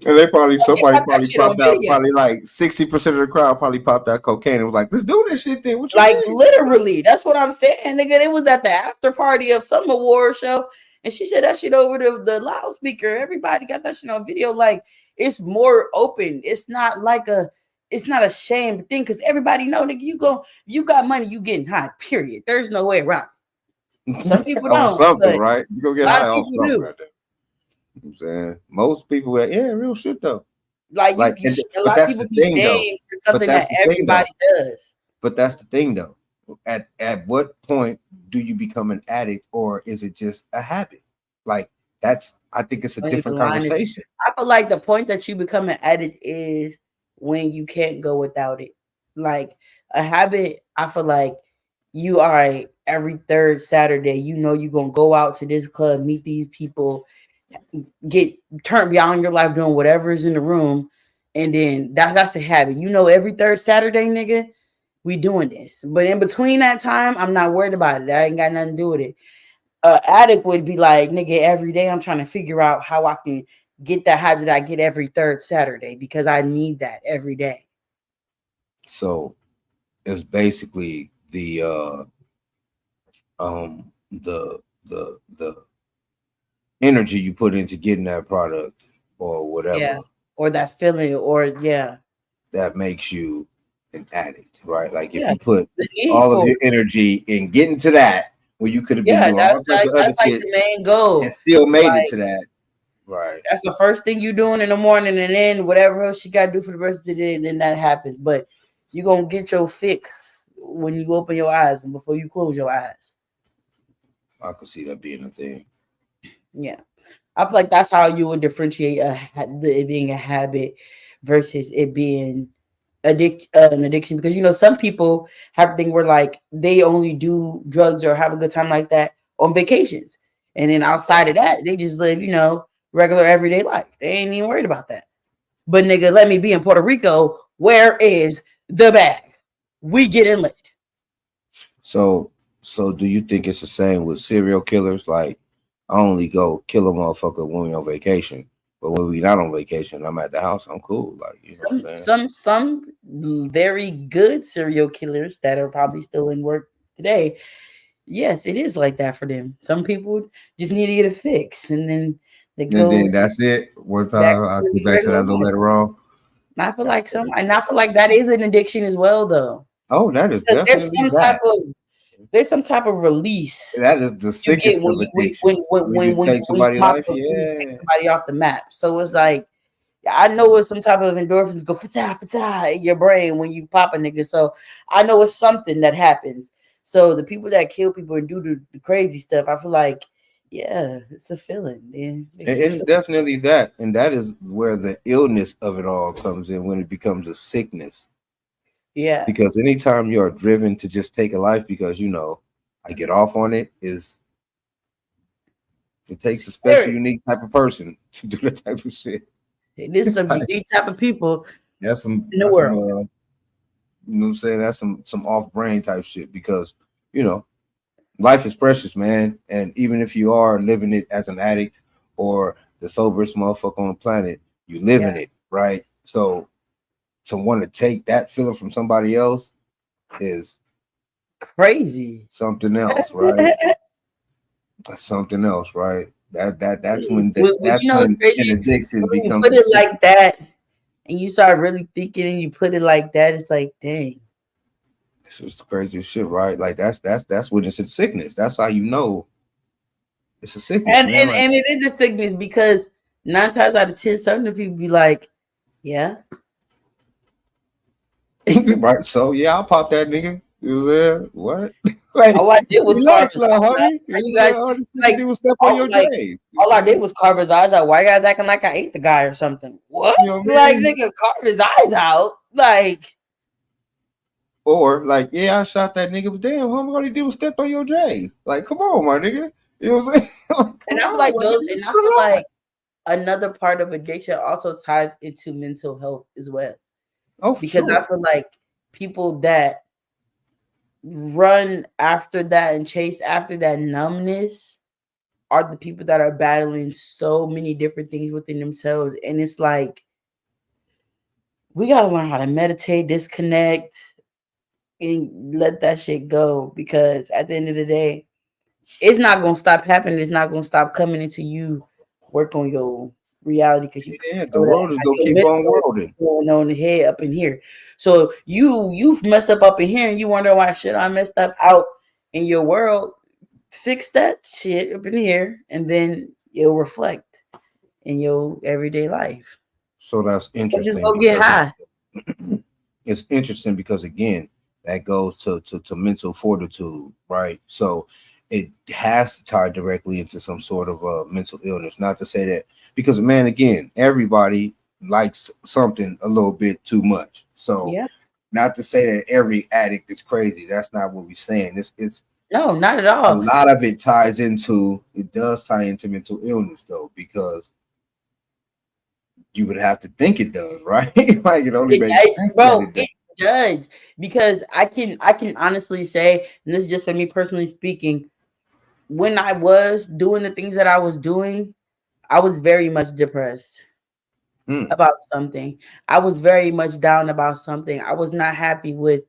And somebody popped out, probably like 60% of the crowd probably popped out cocaine and was like, let's do this shit then. Like literally, that's what I'm saying, nigga. It was at the after party of some award show, and she said that shit over the loudspeaker. Everybody got that shit on video. Like it's more open. It's not a shame thing because everybody know, nigga, you got money, you getting high. Period. There's no way around. Some people don't. Something, right? You go get high off something. Do. Right there. You know what I'm saying? Most people, real shit though. Like a lot of people be named for something that everybody does. But that's the thing though. At what point do you become an addict, or is it just a habit? Like I think it's a different conversation. I feel like the point that you become an addict is when you can't go without it. Like a habit, I feel like you are every third Saturday, you're gonna go out to this club, meet these people, get turned beyond your life doing whatever is in the room, and then that's a habit. Every third Saturday, nigga, we doing this. But in between that time, I'm not worried about it. I ain't got nothing to do with it. Addict would be like, nigga, every day I'm trying to figure out how I can get that. How did I get every third Saturday? Because I need that every day. So it's basically the energy you put into getting that product or whatever, or that feeling, or that makes you an addict, right? Like if you put all of your energy in getting to that, where you could have been doing all kinds of other shit, the main goal, and still made it to that, right? That's the first thing you're doing in the morning, and then whatever else you got to do for the rest of the day, and then that happens. But you're gonna get your fix when you open your eyes and before you close your eyes. I could see that being a thing. Yeah, I feel like that's how you would differentiate it being a habit versus it being an addiction, because some people have a thing where like they only do drugs or have a good time like that on vacations, and then outside of that they just live regular everyday life. They ain't even worried about that. But nigga, let me be in Puerto Rico. Where is the bag? We getting lit. So, so do you think it's the same with serial killers? Like, I only go kill a motherfucker when we on vacation, but when we not on vacation, I'm at the house. I'm cool. Like, you know what I'm some saying? some some very good serial killers that are probably still in work today. Yes, it is like that for them. Some people just need to get a fix, and then they And then go that's it. One back time I to go the back to regular that little life. later on. And I feel That's like some, crazy. and I feel like that is an addiction as well, though, Oh, that is because definitely that. there's some type of release That is the you get sickest of addictions. When you when take you somebody's pop life, when you take yeah. somebody off the map. So it's like I know it's some type of endorphins go in your brain when you pop a nigga. So I know it's something that happens. So the people that kill people and do the crazy stuff, I feel like, yeah, it's a feeling. They It get is feel. definitely that. And that is where the illness of it all comes in when it becomes a sickness. Yeah, Because anytime you are driven to just take a life because I get off on it, is it takes a special, scary. unique type of person to do that type of shit. It is some Like, unique type of people that's some in the that's some world. you know what I'm saying? That's some off brain type shit because you know life is precious, man. And even if you are living it as an addict or the soberest motherfucker on the planet, you live Yeah, in it, right? So to want to take that feeling from somebody else is crazy. something else, right? That's something else, right? That's when that's It's when an crazy addiction when you becomes put a it sickness. like that, and you start really thinking, and you put it like that. It's like, dang. It's just the craziest shit, right? Like that's when it's a sickness. That's how you know it's a sickness, And man. and, Like and it is a sickness because 9 times out of 10, some of the people be like, yeah. right. So yeah, I'll pop that nigga. You there? What? Like All I did was carve relax, his little eyes out. homie. Why you You guys there? All this nigga like do was step on all your like grave. You all I did feel was carve his eyes out. Why you guys acting like I ate the guy or something? What? you know what I Like mean? nigga carve his eyes out. Like, Or like, yeah, I shot that nigga, but damn, homie, all he did was step on your J's. Like, come on, my nigga. You know what I'm saying? Like, and come I feel on, like my those, nigga. and Just I feel relax. like another part of addiction also ties into mental health as well. Oh, for Because I sure. feel like people that run after that and chase after that numbness are the people that are battling so many different things within themselves. And it's like, we got to learn how to meditate, disconnect, and let that shit go. Because at the end of the day, it's not going to stop happening. It's not going to stop coming until you work on your reality, because you Yeah, the know that world is gonna your keep on mental worlding. going on the head up in here. So you've messed up in here, and you wonder why shit I messed up out in your world. Fix that shit up in here, and then it'll reflect in your everyday life. So that's Or just interesting go get because high. it's interesting because again, that goes to mental fortitude, right? So it has to tie directly into some sort of mental illness. Not to say that because man, again, everybody likes something a little bit too much. So Yeah. not to say that every addict is crazy. That's not what we're saying. It's No, not at a all. lot of it ties into it does tie into mental illness though, because you would have to think it does, right? Like it only makes sense that Bro, it does. it does, because I can honestly say, and this is just for me personally speaking, when I was doing the things that I was doing, I was very much depressed Hmm. about something. I was very much down about something. I was not happy with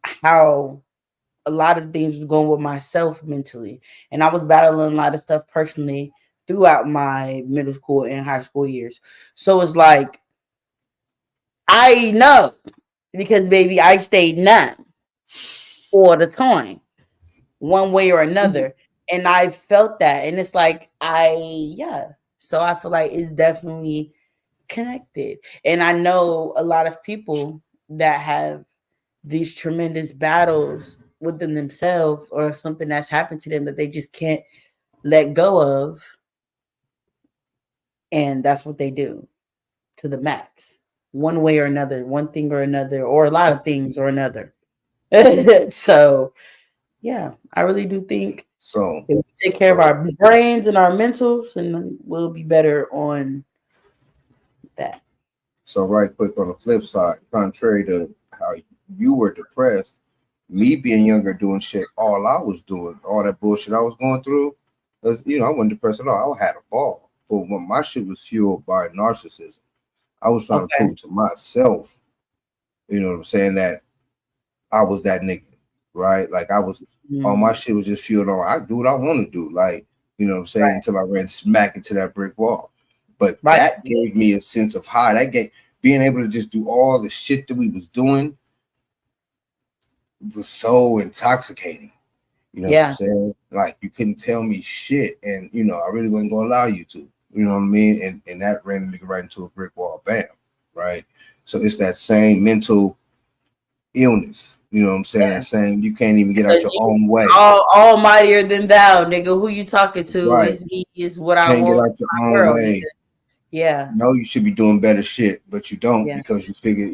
how a lot of things was going with myself mentally, and I was battling a lot of stuff personally throughout my middle school and high school years. So it's like, I know, because baby, I stayed numb all the time, one way or another. And I felt that. And it's like, yeah. So I feel like it's definitely connected. And I know a lot of people that have these tremendous battles within themselves, or something that's happened to them that they just can't let go of. And that's what they do to the max. one way or another, one thing or another, or a lot of things or another. So yeah, I really do think So, if we take care of our brains and our mentals, and we'll be better on that. so right quick on the flip side, contrary to how you were depressed, me being younger, doing shit, all I was doing, all that bullshit I was going through, was I wasn't depressed at all. I had a ball, but when my shit was fueled by narcissism, I was trying to Okay. prove to myself, you know what I'm saying, that I was that nigga, right? Like I was, all my shit was just fueled on. I do what I want to do, like you know what I'm saying, Right. until I ran smack into that brick wall. But Right. that gave me a sense of high. That gave being able to just do all the shit that we was doing was so intoxicating. You know what I'm Yeah. saying? Like you couldn't tell me shit, and I really wasn't gonna allow you to. You know what I mean? And that ran the nigga right into a brick wall. Bam. Right. So it's that same mental illness. You know what I'm saying? Yeah. That same you can't even get out Because your you own way. all mightier than thou, nigga. Who you talking to? Right. Is me, is what I Can't get want out your in my own world, nigga. way. Yeah. No, you should be doing better shit, but you don't Yeah. because you figure,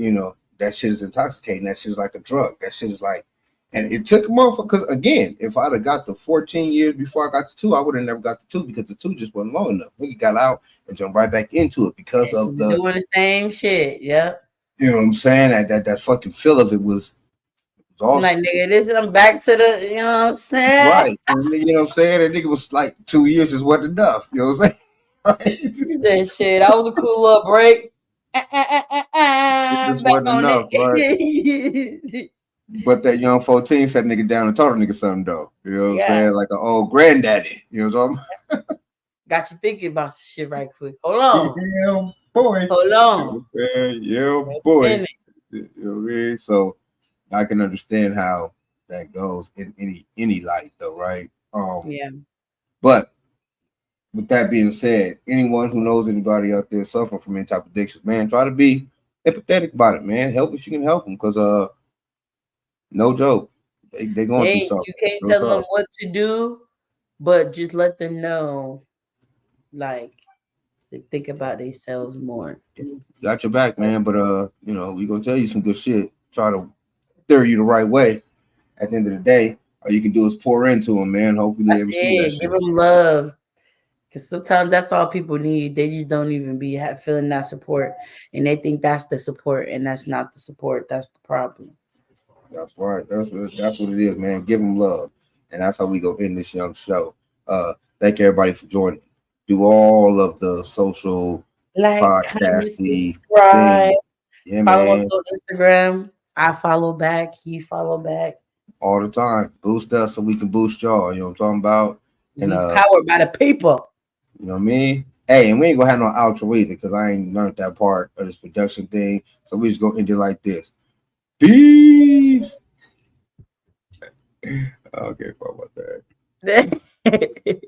that shit is intoxicating. That shit is like a drug. That shit is like, and it took a motherfucker. Because again, if I'd have got the 14 years before I got the 2, I would have never got the 2 because the 2 just wasn't long enough. We got out and jumped right back into it because So of we're doing the same shit. Yep. you know what I'm saying? That fucking feel of it was I'm awesome. like, nigga, I'm back to the, you know what I'm saying? Right. And, you know what I'm saying? That nigga was like 2 years just wasn't enough. You know what I'm saying? Right? He said, shit, that was a cool little break. It just Back wasn't on enough, right? it. But that young 14 sat nigga down and taught a nigga something though. You know what I'm Yeah. saying? Like an old granddaddy. You know what I'm Got you thinking about some shit right quick. Hold on. Yeah, boy. Hold on. Yeah, boy. You know what I mean? So I can understand how that goes in any life though, right? Yeah. But with that being said, anyone who knows anybody out there suffering from any type of addictions, man, try to be empathetic about it, man. Help if you can help them, because no joke, they going through something. You can't No tell them talk. what to do, but just let them know, like, to think about themselves more. Got your back, man. But we gonna tell you some good shit. Try to steer you the right way. At the end of the day, all you can do is pour into them, man. Hopefully they That's receive that it. shit. Give them love. Because sometimes that's all people need. They just don't even be feeling that support. And they think that's the support. And that's not the support. That's the problem. That's right. That's what it is, man. Give them love, and that's how we go end this young show. Thank everybody for joining. Do all of the social Like, comment, podcasty subscribe. thing. Yeah, Follow us man. on Instagram. I follow back. He follow back. All the time. Boost us so we can boost y'all. You know what I'm talking about? And He's powered by the people. you know what I mean? Hey, and we ain't gonna have no outro either because I ain't learned that part of this production thing. So we just gonna end it like this. Peace. Okay, fuck about that.